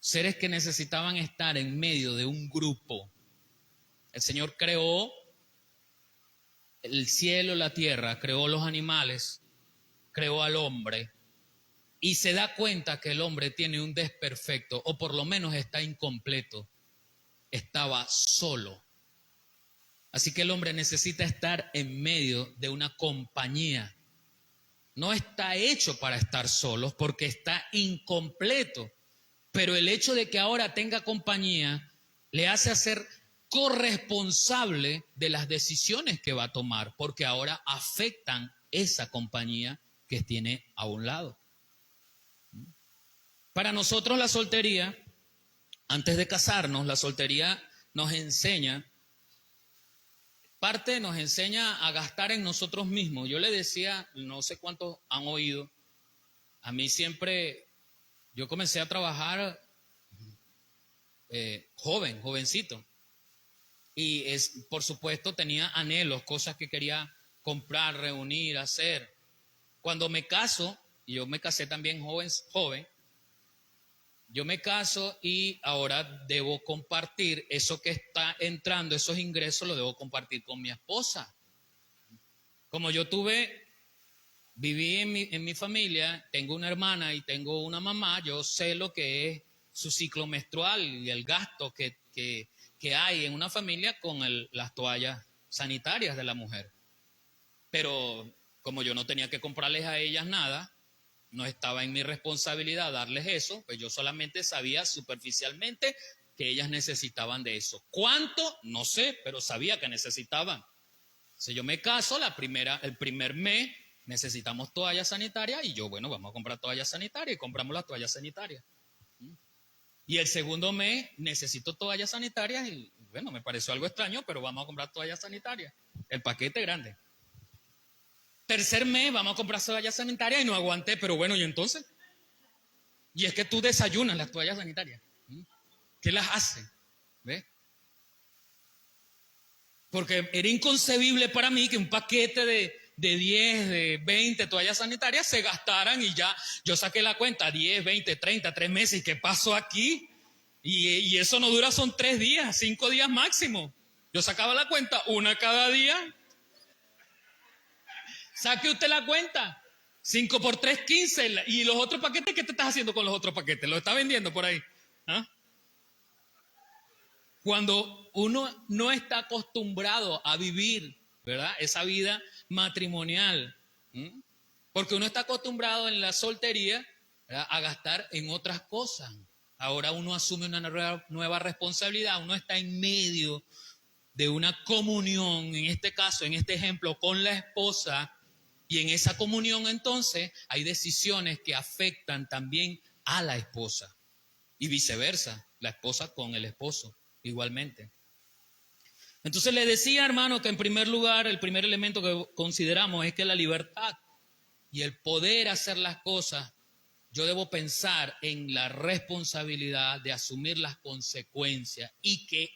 seres que necesitaban estar en medio de un grupo. El Señor creó el cielo, la tierra, creó los animales, creó al hombre y se da cuenta que el hombre tiene un desperfecto, o por lo menos está incompleto, estaba solo. Así que el hombre necesita estar en medio de una compañía. No está hecho para estar solo porque está incompleto, pero el hecho de que ahora tenga compañía le hace hacer corresponsable de las decisiones que va a tomar, porque ahora afectan esa compañía que tiene a un lado. Para nosotros la soltería, antes de casarnos, la soltería nos enseña a gastar en nosotros mismos. Yo le decía, no sé cuántos han oído, a mí siempre, yo comencé a trabajar jovencito. Y por supuesto tenía anhelos, cosas que quería comprar, reunir, hacer. Cuando me caso, y yo me casé también joven, yo me caso y ahora debo compartir eso que está entrando, esos ingresos los debo compartir con mi esposa. Como yo viví en mi familia, tengo una hermana y tengo una mamá, yo sé lo que es su ciclo menstrual y el gasto que hay en una familia con las toallas sanitarias de la mujer. Pero como yo no tenía que comprarles a ellas nada, no estaba en mi responsabilidad darles eso, pues yo solamente sabía superficialmente que ellas necesitaban de eso. ¿Cuánto? No sé, pero sabía que necesitaban. Si yo me caso, el primer mes necesitamos toallas sanitarias y yo, bueno, vamos a comprar toallas sanitarias y compramos las toallas sanitarias. Y el segundo mes necesito toallas sanitarias y, bueno, me pareció algo extraño, pero vamos a comprar toallas sanitarias. El paquete grande. Tercer mes vamos a comprar toallas sanitarias y no aguanté, pero bueno, ¿y entonces? Y es que tú desayunas las toallas sanitarias. ¿Qué las hace? ¿Ves? Porque era inconcebible para mí que un paquete de 10, de 20 toallas sanitarias se gastaran y ya yo saqué la cuenta, 10, 20, 30, 3 meses. ¿Y qué pasó aquí? Y eso no dura, son 3 días, 5 días máximo. Yo sacaba la cuenta, una cada día. Saque usted la cuenta. 5 por 3, 15. ¿Y los otros paquetes qué te estás haciendo con los otros paquetes? ¿Los estás vendiendo por ahí? ¿Ah? Cuando uno no está acostumbrado a vivir, ¿verdad? Esa vida matrimonial. Porque uno está acostumbrado en la soltería, ¿verdad?, a gastar en otras cosas. Ahora uno asume una nueva responsabilidad, uno está en medio de una comunión, en este caso, en este ejemplo, con la esposa, y en esa comunión entonces hay decisiones que afectan también a la esposa y viceversa, la esposa con el esposo igualmente. Entonces le decía, hermano, que en primer lugar el primer elemento que consideramos es que la libertad y el poder hacer las cosas, yo debo pensar en la responsabilidad de asumir las consecuencias y que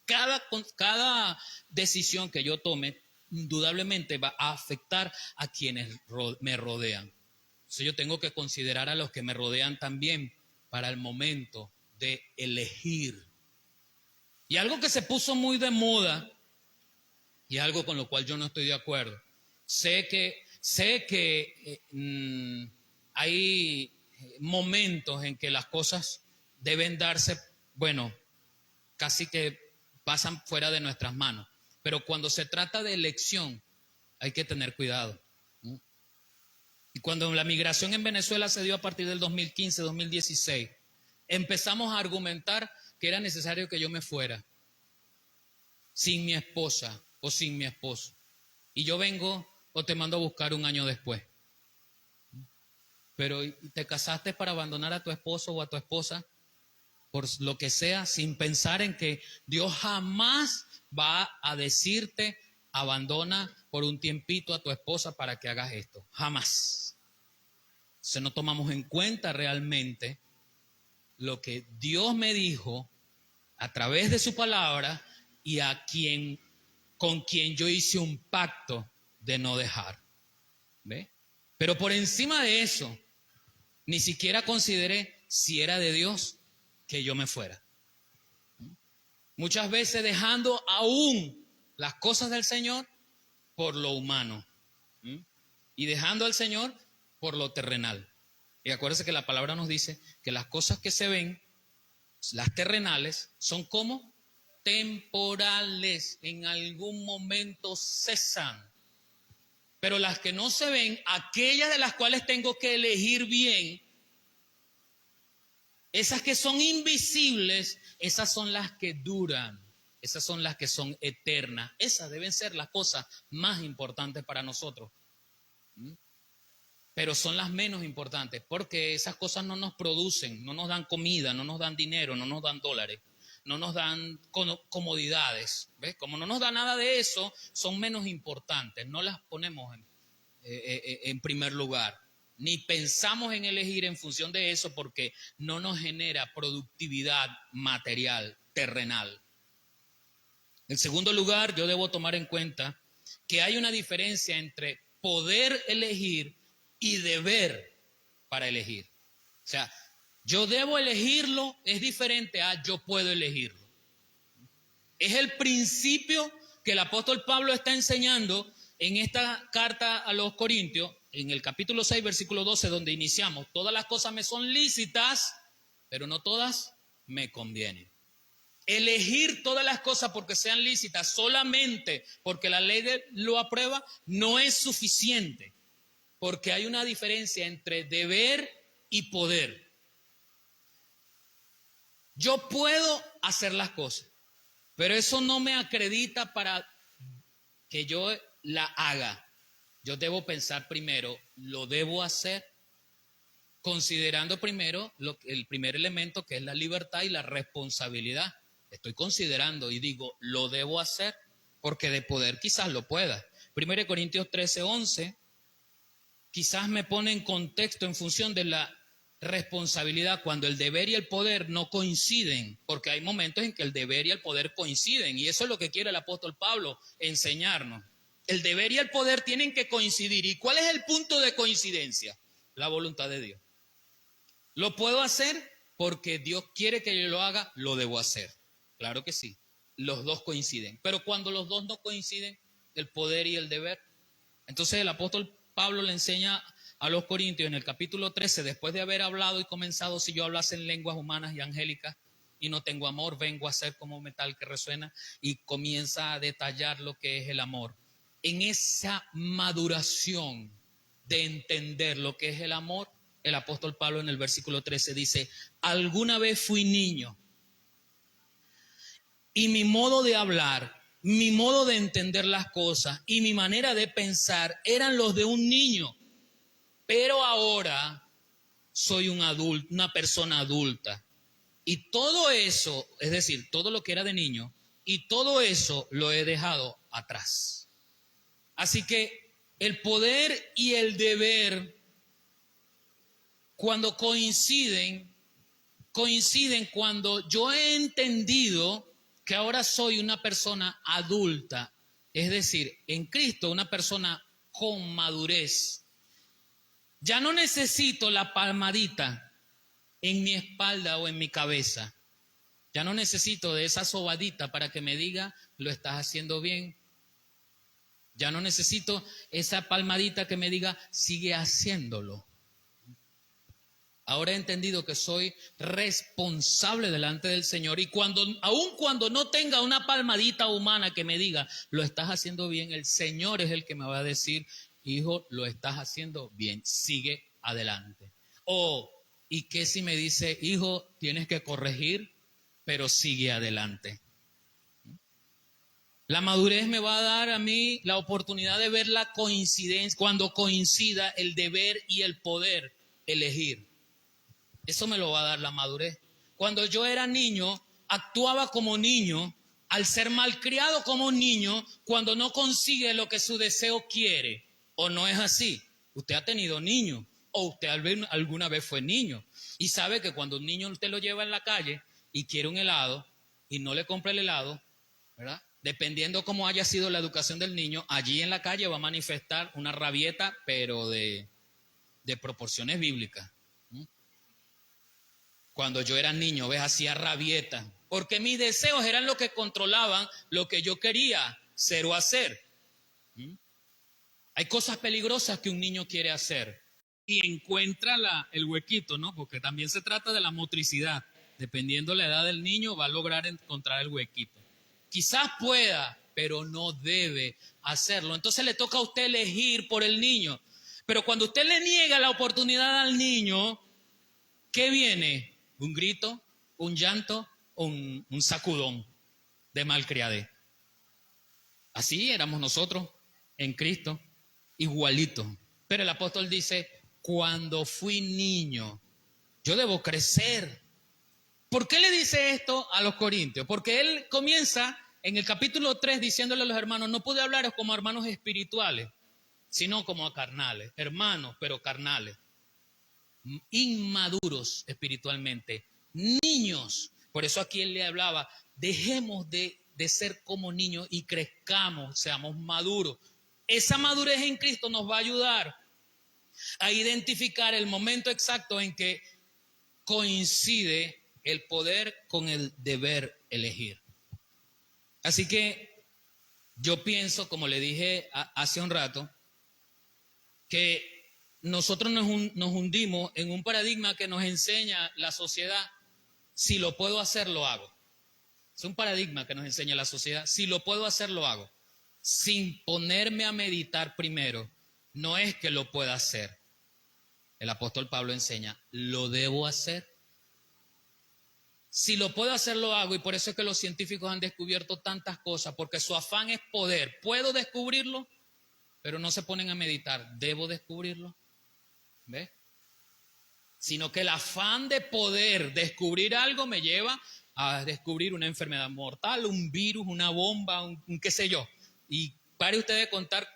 cada decisión que yo tome indudablemente va a afectar a quienes me rodean. Entonces yo tengo que considerar a los que me rodean también para el momento de elegir. Y algo que se puso muy de moda y algo con lo cual yo no estoy de acuerdo. Sé que hay momentos en que las cosas deben darse, bueno, casi que pasan fuera de nuestras manos. Pero cuando se trata de elección, hay que tener cuidado. Y cuando la migración en Venezuela se dio a partir del 2015, 2016, empezamos a argumentar que era necesario que yo me fuera sin mi esposa o sin mi esposo. Y yo vengo o te mando a buscar un año después. Pero te casaste para abandonar a tu esposo o a tu esposa por lo que sea, sin pensar en que Dios jamás va a decirte abandona por un tiempito a tu esposa para que hagas esto. Jamás. Entonces no tomamos en cuenta realmente lo que Dios me dijo a través de su palabra y con quien yo hice un pacto de no dejar. ¿Ve? Pero por encima de eso, ni siquiera consideré si era de Dios que yo me fuera. Muchas veces dejando aún las cosas del Señor por lo humano. Y dejando al Señor por lo terrenal. Y acuérdense que la palabra nos dice que las cosas que se ven, las terrenales, son como temporales. En algún momento cesan. Pero las que no se ven, aquellas de las cuales tengo que elegir bien, esas que son invisibles, esas son las que duran, esas son las que son eternas. Esas deben ser las cosas más importantes para nosotros. Pero son las menos importantes, porque esas cosas no nos producen, no nos dan comida, no nos dan dinero, no nos dan dólares, no nos dan comodidades. ¿Ves? Como no nos da nada de eso, son menos importantes, no las ponemos en primer lugar. Ni pensamos en elegir en función de eso porque no nos genera productividad material, terrenal. En segundo lugar, yo debo tomar en cuenta que hay una diferencia entre poder elegir y deber para elegir. O sea, yo debo elegirlo es diferente a yo puedo elegirlo. Es el principio que el apóstol Pablo está enseñando en esta carta a los Corintios, en el capítulo 6, versículo 12, donde iniciamos. Todas las cosas me son lícitas, pero no todas me convienen. Elegir todas las cosas porque sean lícitas solamente porque la ley lo aprueba no es suficiente. Porque hay una diferencia entre deber y poder. Yo puedo hacer las cosas, pero eso no me acredita para que yo la haga. Yo debo pensar primero, ¿lo debo hacer? Considerando primero el primer elemento, que es la libertad y la responsabilidad. Estoy considerando y digo, ¿lo debo hacer? Porque de poder quizás lo pueda. 1 Corintios 13, 11, quizás me pone en contexto en función de la responsabilidad, cuando el deber y el poder no coinciden, porque hay momentos en que el deber y el poder coinciden, y eso es lo que quiere el apóstol Pablo enseñarnos. El deber y el poder tienen que coincidir. ¿Y cuál es el punto de coincidencia? La voluntad de Dios. ¿Lo puedo hacer? Porque Dios quiere que yo lo haga, lo debo hacer. Claro que sí, los dos coinciden. Pero cuando los dos no coinciden, el poder y el deber, entonces el apóstol Pablo le enseña a los Corintios en el capítulo 13, después de haber hablado y comenzado, si yo hablase en lenguas humanas y angélicas y no tengo amor, vengo a ser como metal que resuena, y comienza a detallar lo que es el amor. En esa maduración de entender lo que es el amor, el apóstol Pablo en el versículo 13 dice, alguna vez fui niño y mi modo de hablar, mi modo de entender las cosas y mi manera de pensar eran los de un niño, pero ahora soy un adulto, una persona adulta. Y todo eso, es decir, todo lo que era de niño, y todo eso lo he dejado atrás. Así que el poder y el deber, cuando coinciden cuando yo he entendido que ahora soy una persona adulta, es decir, en Cristo una persona con madurez. Ya no necesito la palmadita en mi espalda o en mi cabeza. Ya no necesito de esa sobadita para que me diga, lo estás haciendo bien. Ya no necesito esa palmadita que me diga, sigue haciéndolo. Ahora he entendido que soy responsable delante del Señor, y aun cuando no tenga una palmadita humana que me diga, lo estás haciendo bien, el Señor es el que me va a decir, hijo, lo estás haciendo bien, sigue adelante. ¿Y qué si me dice, hijo, tienes que corregir, pero sigue adelante? La madurez me va a dar a mí la oportunidad de ver la coincidencia, cuando coincida el deber y el poder elegir. Eso me lo va a dar la madurez. Cuando yo era niño, actuaba como niño, al ser malcriado como un niño, cuando no consigue lo que su deseo quiere. ¿O no es así? Usted ha tenido niños, o usted alguna vez fue niño, y sabe que cuando un niño usted lo lleva en la calle y quiere un helado, y no le compra el helado, ¿verdad? Dependiendo cómo haya sido la educación del niño, allí en la calle va a manifestar una rabieta, pero de proporciones bíblicas. Cuando yo era niño, ves, hacía rabieta, porque mis deseos eran lo que controlaban lo que yo quería ser o hacer. Hay cosas peligrosas que un niño quiere hacer y encuentra el huequito, ¿no? Porque también se trata de la motricidad. Dependiendo la edad del niño, va a lograr encontrar el huequito. Quizás pueda, pero no debe hacerlo. Entonces le toca a usted elegir por el niño. Pero cuando usted le niega la oportunidad al niño, ¿qué viene? Un grito, un llanto, un sacudón de malcriadez. Así éramos nosotros en Cristo, igualito. Pero el apóstol dice, cuando fui niño, yo debo crecer. ¿Por qué le dice esto a los corintios? Porque él comienza en el capítulo 3 diciéndole a los hermanos, no pude hablaros como hermanos espirituales, sino como a carnales, hermanos, pero carnales, inmaduros espiritualmente, niños. Por eso aquí él le hablaba, dejemos de ser como niños y crezcamos, seamos maduros. Esa madurez en Cristo nos va a ayudar a identificar el momento exacto en que coincide el poder con el deber elegir. Así que yo pienso, como le dije hace un rato, que nosotros nos hundimos en un paradigma que nos enseña la sociedad, si lo puedo hacer, lo hago. Es un paradigma que nos enseña la sociedad, si lo puedo hacer, lo hago. Sin ponerme a meditar primero, no es que lo pueda hacer. El apóstol Pablo enseña, lo debo hacer. Si lo puedo hacer, lo hago, y por eso es que los científicos han descubierto tantas cosas, porque su afán es poder. Puedo descubrirlo, pero no se ponen a meditar, ¿debo descubrirlo? ¿Ves? Sino que el afán de poder descubrir algo me lleva a descubrir una enfermedad mortal, un virus, una bomba, un qué sé yo. Y pare usted de contar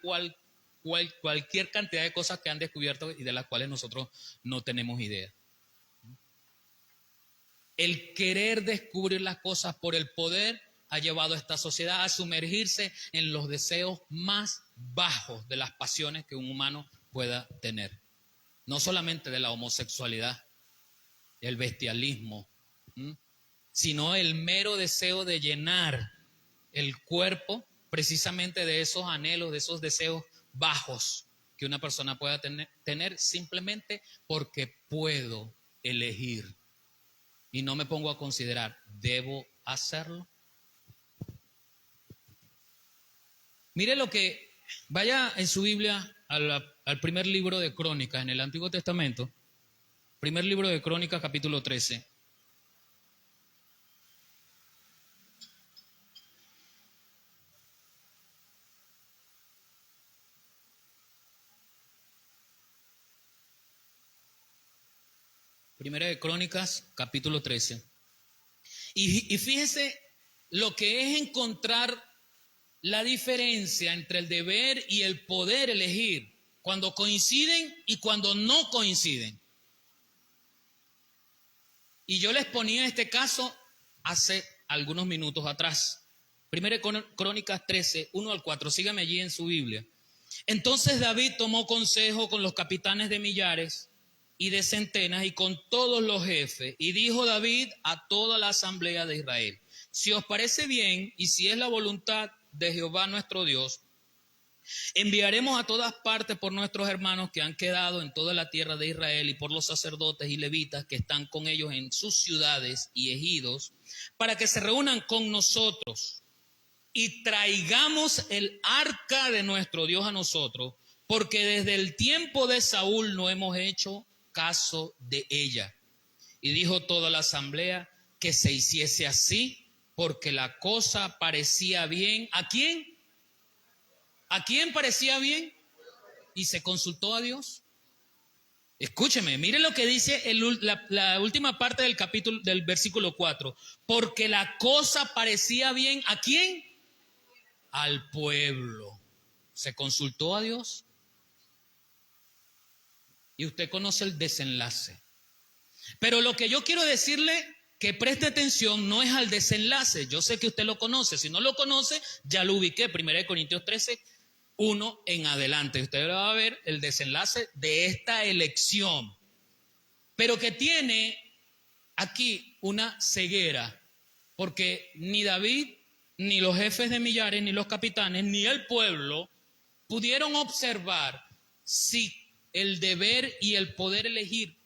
cualquier cantidad de cosas que han descubierto y de las cuales nosotros no tenemos idea. El querer descubrir las cosas por el poder ha llevado a esta sociedad a sumergirse en los deseos más bajos de las pasiones que un humano pueda tener. No solamente de la homosexualidad, el bestialismo, sino el mero deseo de llenar el cuerpo precisamente de esos anhelos, de esos deseos bajos que una persona pueda tener simplemente porque puedo elegir. Y no me pongo a considerar, ¿debo hacerlo? Mire lo que, vaya en su Biblia al primer libro de Crónicas, en el Antiguo Testamento, primer libro de Crónicas, capítulo 13. Primera de Crónicas, capítulo 13. Y fíjese lo que es encontrar la diferencia entre el deber y el poder elegir, cuando coinciden y cuando no coinciden. Y yo les ponía este caso hace algunos minutos atrás. Primera de Crónicas 13, 1 al 4. Sígame allí en su Biblia. Entonces David tomó consejo con los capitanes de millares y de centenas y con todos los jefes. Y dijo David a toda la asamblea de Israel, si os parece bien y si es la voluntad de Jehová nuestro Dios, enviaremos a todas partes por nuestros hermanos que han quedado en toda la tierra de Israel y por los sacerdotes y levitas que están con ellos en sus ciudades y ejidos, para que se reúnan con nosotros y traigamos el arca de nuestro Dios a nosotros, porque desde el tiempo de Saúl no hemos hecho caso de ella. Y dijo toda la asamblea que se hiciese así, porque la cosa parecía bien. ¿A quién? ¿A quién parecía bien? Y se consultó a Dios. Escúcheme, mire lo que dice la última parte del capítulo, del versículo 4. Porque la cosa parecía bien. ¿A quién? Al pueblo. ¿Se consultó a Dios? Y usted conoce el desenlace. Pero lo que yo quiero decirle, que preste atención, no es al desenlace. Yo sé que usted lo conoce. Si no lo conoce, ya lo ubiqué. 1 Corintios 13, 1 en adelante. Usted va a ver el desenlace de esta elección. Pero que tiene aquí una ceguera, porque ni David, ni los jefes de millares, ni los capitanes, ni el pueblo pudieron observar si el deber y el poder elegir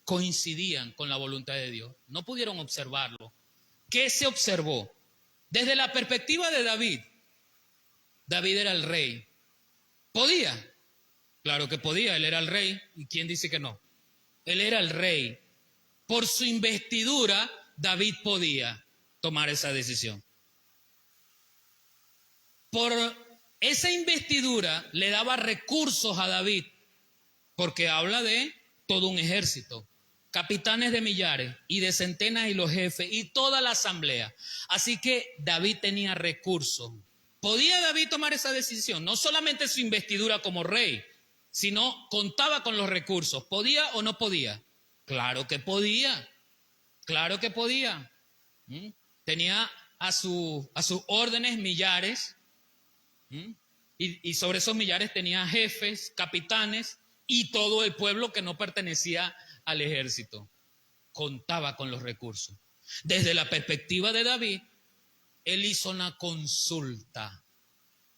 coincidían con la voluntad de Dios. No pudieron observarlo. ¿Qué se observó? Desde la perspectiva de David, David era el rey. ¿Podía? Claro que podía, él era el rey. ¿Y quién dice que no? Él era el rey. Por su investidura, David podía tomar esa decisión. Por esa investidura le daba recursos a David, porque habla de todo un ejército, capitanes de millares y de centenas y los jefes y toda la asamblea. Así que David tenía recursos. ¿Podía David tomar esa decisión? No solamente su investidura como rey, sino contaba con los recursos. ¿Podía o no podía? Claro que podía, claro que podía. Tenía a sus órdenes millares, y sobre esos millares tenía jefes, capitanes y todo el pueblo que no pertenecía al ejército. Contaba con los recursos. Desde la perspectiva de David, él hizo una consulta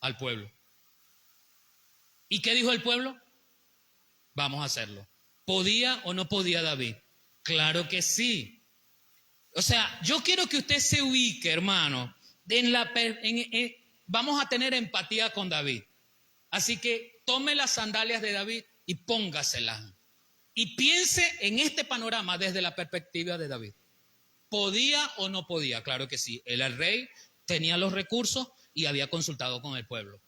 al pueblo. ¿Y qué dijo el pueblo? Vamos a hacerlo. ¿Podía o no podía David? Claro que sí. O sea, yo quiero que usted se ubique, hermano, vamos a tener empatía con David. Así que tome las sandalias de David y póngaselas. Y piense en este panorama desde la perspectiva de David. ¿Podía o no podía? Claro que sí. Él era el rey, tenía los recursos y había consultado con el pueblo.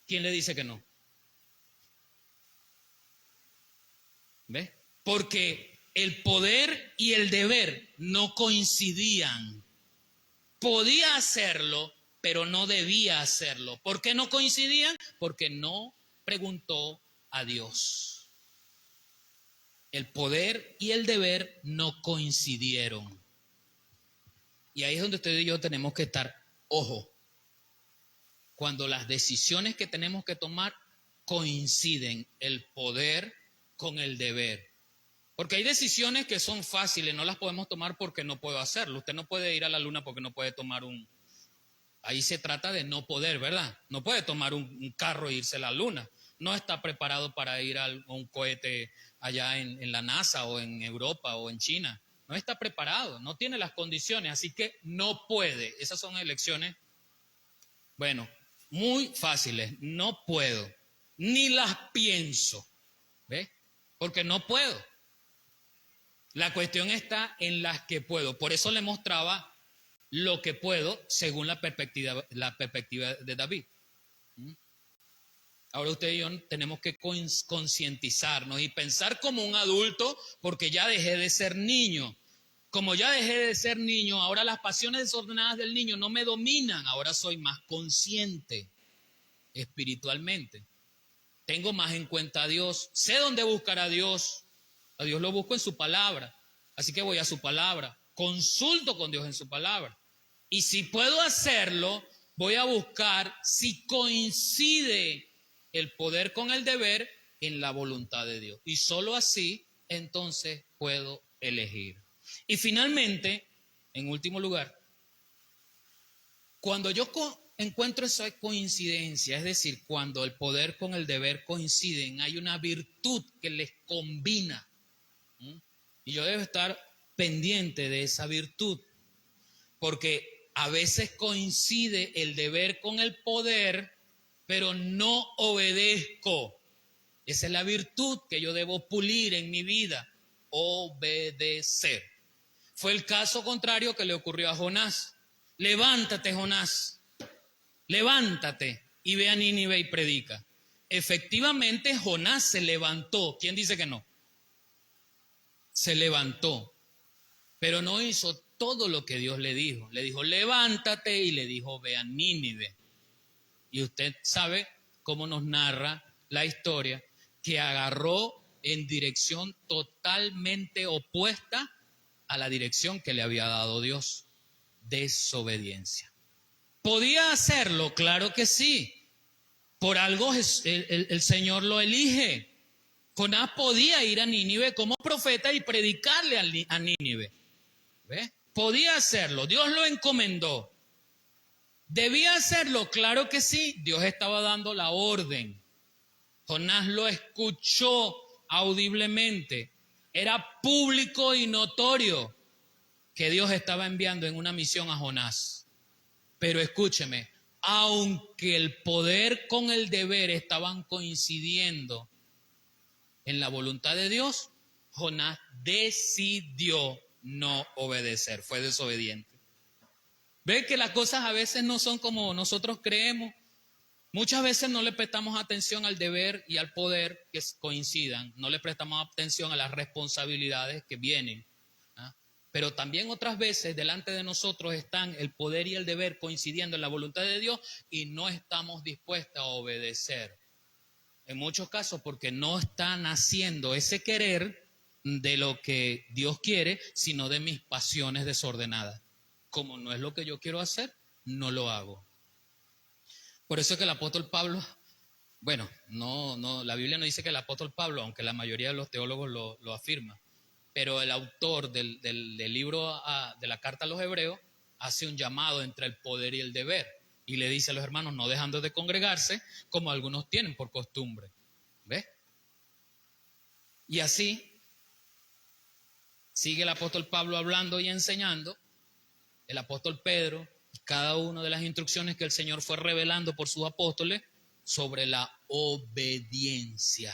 ¿Quién le dice que no? ¿Ves? Porque el poder y el deber no coincidían. Podía hacerlo, pero no debía hacerlo. ¿Por qué no coincidían? Porque no preguntó a Dios. El poder y el deber no coincidieron. Y ahí es donde usted y yo tenemos que estar, ojo, cuando las decisiones que tenemos que tomar coinciden el poder con el deber. Porque hay decisiones que son fáciles, no las podemos tomar porque no puedo hacerlo. Usted no puede ir a la luna porque no puede tomar Ahí se trata de no poder, ¿verdad? No puede tomar un carro e irse a la luna. No está preparado para ir a un cohete allá en la NASA o en Europa o en China. No está preparado, no tiene las condiciones, así que no puede. Esas son elecciones, bueno, muy fáciles. No puedo, ni las pienso, ¿ves? Porque no puedo. La cuestión está en las que puedo. Por eso le mostraba lo que puedo según la perspectiva de David. Ahora usted y yo tenemos que concientizarnos y pensar como un adulto, porque ya dejé de ser niño. Como ya dejé de ser niño, ahora las pasiones desordenadas del niño no me dominan. Ahora soy más consciente espiritualmente. Tengo más en cuenta a Dios. Sé dónde buscar a Dios. A Dios lo busco en su palabra. Así que voy a su palabra. Consulto con Dios en su palabra. Y si puedo hacerlo, voy a buscar si coincide el poder con el deber en la voluntad de Dios. Y solo así, entonces, puedo elegir. Y finalmente, en último lugar, cuando yo encuentro esa coincidencia, es decir, cuando el poder con el deber coinciden, hay una virtud que les combina. Y yo debo estar pendiente de esa virtud, porque a veces coincide el deber con el poder, pero no obedezco. Esa es la virtud que yo debo pulir en mi vida, obedecer. Fue el caso contrario que le ocurrió a Jonás. Levántate, Jonás, levántate y ve a Nínive y predica. Efectivamente, Jonás se levantó. ¿Quién dice que no? Se levantó, pero no hizo todo lo que Dios le dijo. Le dijo, levántate, y le dijo, ve a Nínive. Y usted sabe cómo nos narra la historia, que agarró en dirección totalmente opuesta a la dirección que le había dado Dios. Desobediencia. ¿Podía hacerlo? Claro que sí. Por algo el Señor lo elige. Jonás podía ir a Nínive como profeta y predicarle a Nínive. ¿Ves? Podía hacerlo, Dios lo encomendó. ¿Debía hacerlo? Claro que sí, Dios estaba dando la orden. Jonás lo escuchó audiblemente. Era público y notorio que Dios estaba enviando en una misión a Jonás. Pero escúcheme, aunque el poder con el deber estaban coincidiendo en la voluntad de Dios, Jonás decidió no obedecer, fue desobediente. ¿Ven que las cosas a veces no son como nosotros creemos? Muchas veces no le prestamos atención al deber y al poder que coincidan, no le prestamos atención a las responsabilidades que vienen. ¿Ah? Pero también otras veces delante de nosotros están el poder y el deber coincidiendo en la voluntad de Dios y no estamos dispuestos a obedecer. En muchos casos porque no están haciendo ese querer de lo que Dios quiere, sino de mis pasiones desordenadas. Como no es lo que yo quiero hacer, no lo hago. Por eso es que el apóstol Pablo, bueno, la Biblia no dice que el apóstol Pablo, aunque la mayoría de los teólogos lo afirma, pero el autor del libro de la carta a los hebreos hace un llamado entre el poder y el deber y le dice a los hermanos no dejando de congregarse como algunos tienen por costumbre. ¿Ves? Y así sigue el apóstol Pablo hablando y enseñando, el apóstol Pedro, cada una de las instrucciones que el Señor fue revelando por sus apóstoles sobre la obediencia.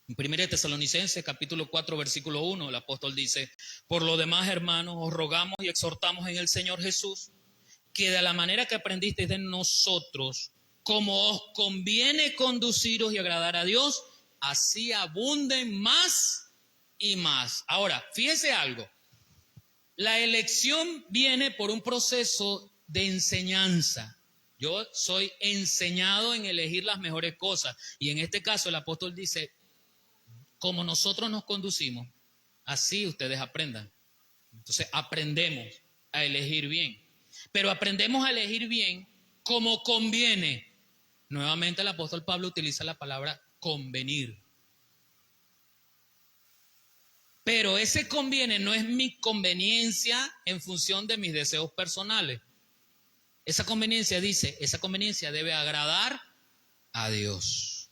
En 1 Tesalonicenses capítulo 4 versículo 1 el apóstol dice: por lo demás, hermanos, os rogamos y exhortamos en el Señor Jesús que de la manera que aprendisteis de nosotros, como os conviene conduciros y agradar a Dios, así abunden más y más. Ahora, fíjese algo. La elección viene por un proceso de enseñanza. Yo soy enseñado en elegir las mejores cosas. Y en este caso el apóstol dice, como nosotros nos conducimos, así ustedes aprendan. Entonces aprendemos a elegir bien. Pero aprendemos a elegir bien como conviene. Nuevamente el apóstol Pablo utiliza la palabra convenir. Pero ese conviene no es mi conveniencia en función de mis deseos personales. Esa conveniencia debe agradar a Dios.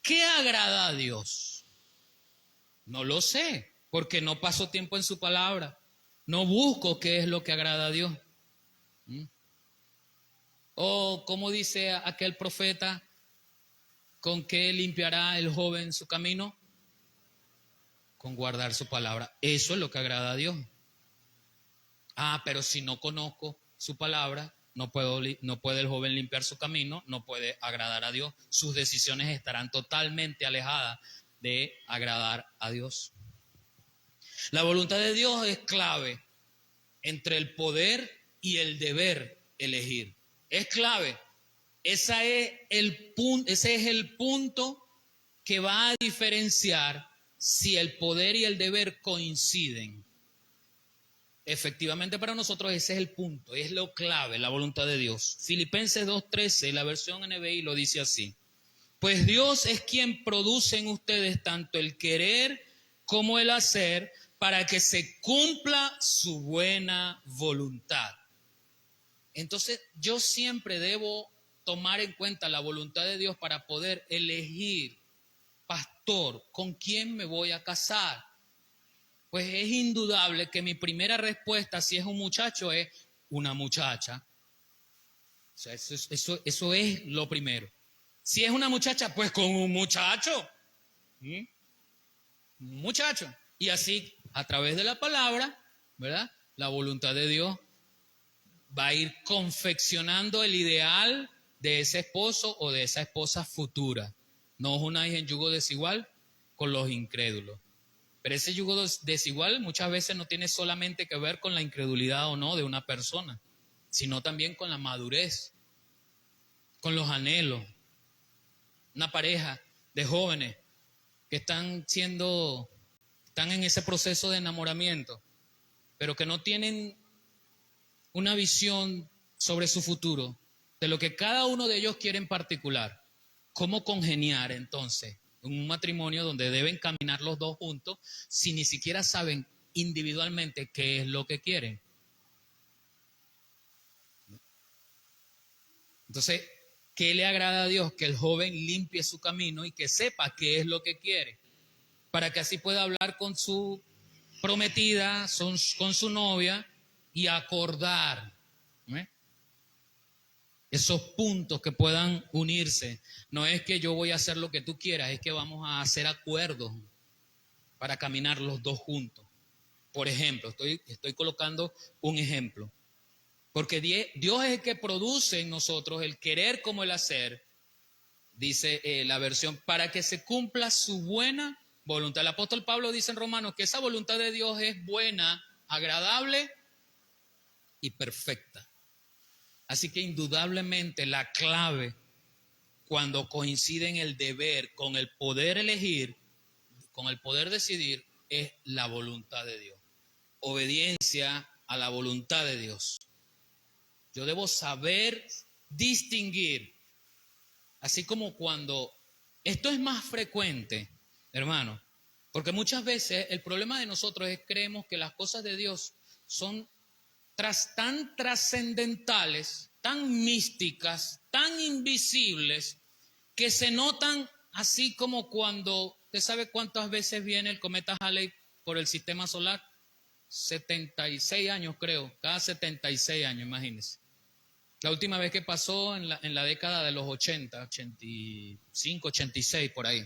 ¿Qué agrada a Dios? No lo sé, porque no paso tiempo en su palabra. No busco qué es lo que agrada a Dios. O como dice aquel profeta, ¿con qué limpiará el joven su camino? Con guardar su palabra. Eso es lo que agrada a Dios. Pero si no conozco su palabra, no puede el joven limpiar su camino, no puede agradar a Dios. Sus decisiones estarán totalmente alejadas de agradar a Dios. La voluntad de Dios es clave entre el poder y el deber elegir. Es clave. Ese es el punto que va a diferenciar si el poder y el deber coinciden. Efectivamente, para nosotros ese es el punto, es lo clave, la voluntad de Dios. Filipenses 2:13, la versión NBI lo dice así: pues Dios es quien produce en ustedes tanto el querer como el hacer para que se cumpla su buena voluntad. Entonces, yo siempre debo tomar en cuenta la voluntad de Dios para poder elegir, pastor, ¿con quién me voy a casar? Pues es indudable que mi primera respuesta, si es un muchacho, es una muchacha. O sea, eso es lo primero. Si es una muchacha, pues con un muchacho. Un muchacho. Y así, a través de la palabra, ¿verdad? La voluntad de Dios va a ir confeccionando el ideal de ese esposo o de esa esposa futura. No os unáis en yugo desigual con los incrédulos. Pero ese yugo desigual muchas veces no tiene solamente que ver con la incredulidad o no de una persona, sino también con la madurez, con los anhelos. Una pareja de jóvenes que están en ese proceso de enamoramiento, pero que no tienen una visión sobre su futuro, de lo que cada uno de ellos quiere en particular. ¿Cómo congeniar entonces un matrimonio donde deben caminar los dos juntos si ni siquiera saben individualmente qué es lo que quieren? Entonces, ¿qué le agrada a Dios? Que el joven limpie su camino y que sepa qué es lo que quiere, para que así pueda hablar con su prometida, con su novia y acordar esos puntos que puedan unirse. No es que yo voy a hacer lo que tú quieras, es que vamos a hacer acuerdos para caminar los dos juntos. Por ejemplo, estoy colocando un ejemplo. Porque Dios es el que produce en nosotros el querer como el hacer, dice la versión, para que se cumpla su buena voluntad. El apóstol Pablo dice en Romanos que esa voluntad de Dios es buena, agradable y perfecta. Así que indudablemente la clave cuando coinciden el deber con el poder elegir, con el poder decidir, es la voluntad de Dios. Obediencia a la voluntad de Dios. Yo debo saber distinguir, así como cuando esto es más frecuente, hermano, porque muchas veces el problema de nosotros es creemos que las cosas de Dios son tan trascendentales, tan místicas, tan invisibles, que se notan así como cuando, ¿usted sabe cuántas veces viene el cometa Halley por el sistema solar? 76 años creo, cada 76 años, imagínense. La última vez que pasó en la década de los 80, 85, 86, por ahí.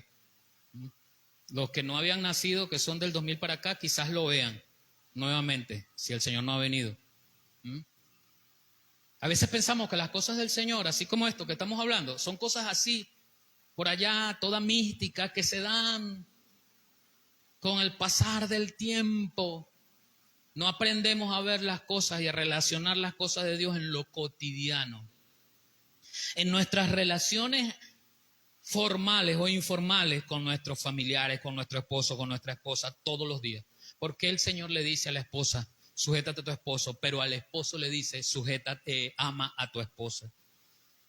Los que no habían nacido, que son del 2000 para acá, quizás lo vean nuevamente, si el Señor no ha venido. A veces pensamos que las cosas del Señor, así como esto que estamos hablando, son cosas así, por allá, toda mística, que se dan con el pasar del tiempo. No aprendemos a ver las cosas y a relacionar las cosas de Dios en lo cotidiano. En nuestras relaciones formales o informales con nuestros familiares, con nuestro esposo, con nuestra esposa, todos los días. Porque el Señor le dice a la esposa, sujétate a tu esposo, pero al esposo le dice, sujétate, ama a tu esposa.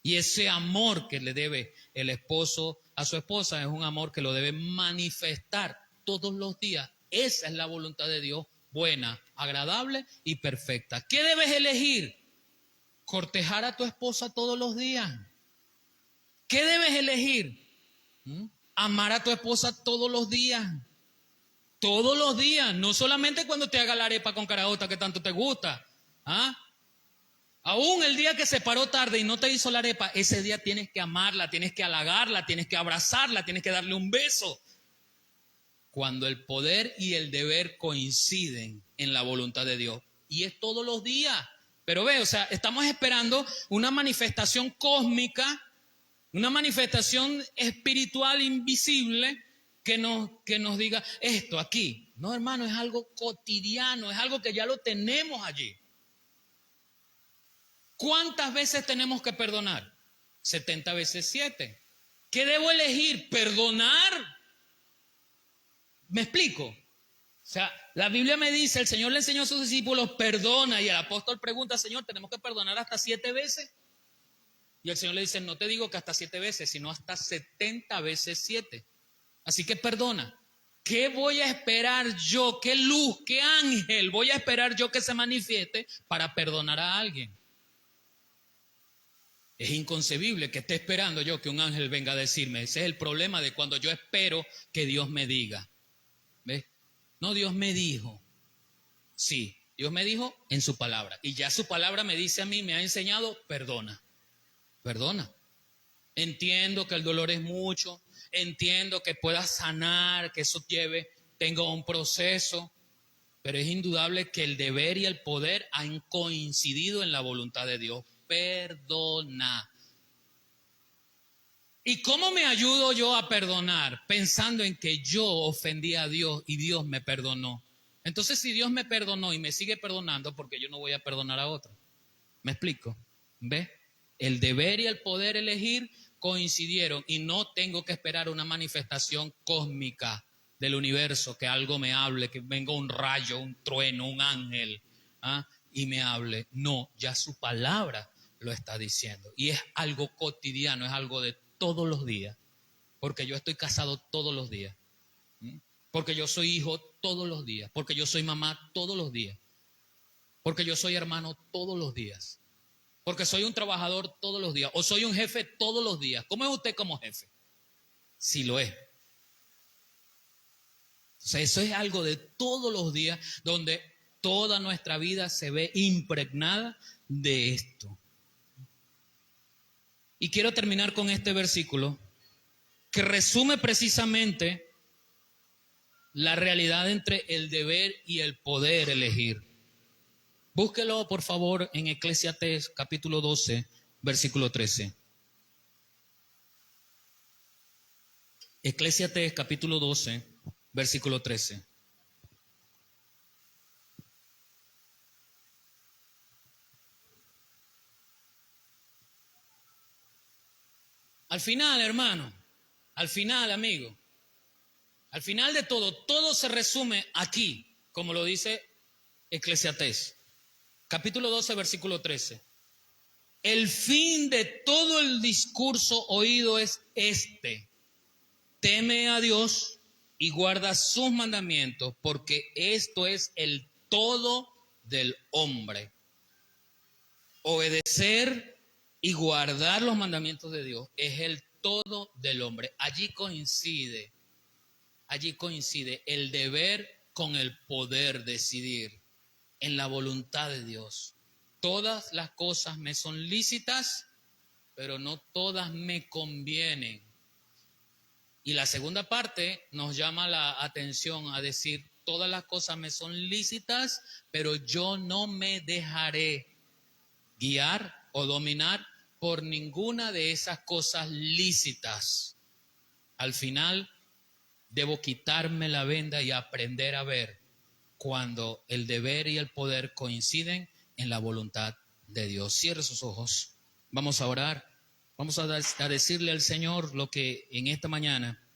Y ese amor que le debe el esposo a su esposa es un amor que lo debe manifestar todos los días. Esa es la voluntad de Dios, buena, agradable y perfecta. ¿Qué debes elegir? Cortejar a tu esposa todos los días. ¿Qué debes elegir? Amar a tu esposa todos los días. Todos los días, no solamente cuando te haga la arepa con caraota que tanto te gusta. Aún el día que se paró tarde y no te hizo la arepa, ese día tienes que amarla, tienes que halagarla, tienes que abrazarla, tienes que darle un beso. Cuando el poder y el deber coinciden en la voluntad de Dios. Y es todos los días. Pero ve, o sea, estamos esperando una manifestación cósmica, una manifestación espiritual invisible que nos diga esto aquí. No, hermano, es algo cotidiano, es algo que ya lo tenemos allí. ¿Cuántas veces tenemos que perdonar? 70 veces 7. ¿Qué debo elegir? ¿Perdonar? ¿Me explico? O sea, la Biblia me dice, el Señor le enseñó a sus discípulos, perdona, y el apóstol pregunta, Señor, ¿tenemos que perdonar hasta 7 veces? Y el Señor le dice, no te digo que hasta 7 veces, sino hasta 70 veces 7. Así que perdona. ¿Qué voy a esperar yo? ¿Qué luz, qué ángel voy a esperar yo que se manifieste para perdonar a alguien? Es inconcebible que esté esperando yo que un ángel venga a decirme. Ese es el problema de cuando yo espero que Dios me diga. ¿Ves? No, Dios me dijo. Sí, Dios me dijo en su palabra. Y ya su palabra me dice a mí, me ha enseñado, perdona. Perdona. Entiendo que el dolor es mucho. Entiendo que pueda sanar, que eso tenga un proceso. Pero es indudable que el deber y el poder han coincidido en la voluntad de Dios. Perdona. ¿Y cómo me ayudo yo a perdonar? Pensando en que yo ofendí a Dios y Dios me perdonó. Entonces, si Dios me perdonó y me sigue perdonando, ¿por qué yo no voy a perdonar a otro? ¿Me explico? ¿Ves? El deber y el poder elegir coincidieron y no tengo que esperar una manifestación cósmica del universo, que algo me hable, que venga un rayo, un trueno, un ángel, y me hable. No, ya su palabra lo está diciendo. Y es algo cotidiano, es algo de todos los días. Porque yo estoy casado todos los días. Porque yo soy hijo todos los días. Porque yo soy mamá todos los días. Porque yo soy hermano todos los días. Porque soy un trabajador todos los días. O soy un jefe todos los días. ¿Cómo es usted como jefe? Si lo es. O sea, eso es algo de todos los días donde toda nuestra vida se ve impregnada de esto. Y quiero terminar con este versículo que resume precisamente la realidad entre el deber y el poder elegir. Búsquelo, por favor, en Eclesiastés capítulo 12, versículo 13. Eclesiastés capítulo 12, versículo 13. Al final, hermano, al final, amigo, al final de todo se resume aquí, como lo dice Eclesiastés. Capítulo 12, versículo 13. El fin de todo el discurso oído es este: teme a Dios y guarda sus mandamientos, porque esto es el todo del hombre. Obedecer y guardar los mandamientos de Dios es el todo del hombre. Allí coincide el deber con el poder decidir en la voluntad de Dios. Todas las cosas me son lícitas, pero no todas me convienen. Y la segunda parte nos llama la atención a decir, todas las cosas me son lícitas, pero yo no me dejaré guiar o dominar por ninguna de esas cosas lícitas. Al final, debo quitarme la venda y aprender a ver cuando el deber y el poder coinciden en la voluntad de Dios. Cierre sus ojos. Vamos a orar. Vamos a decirle al Señor lo que en esta mañana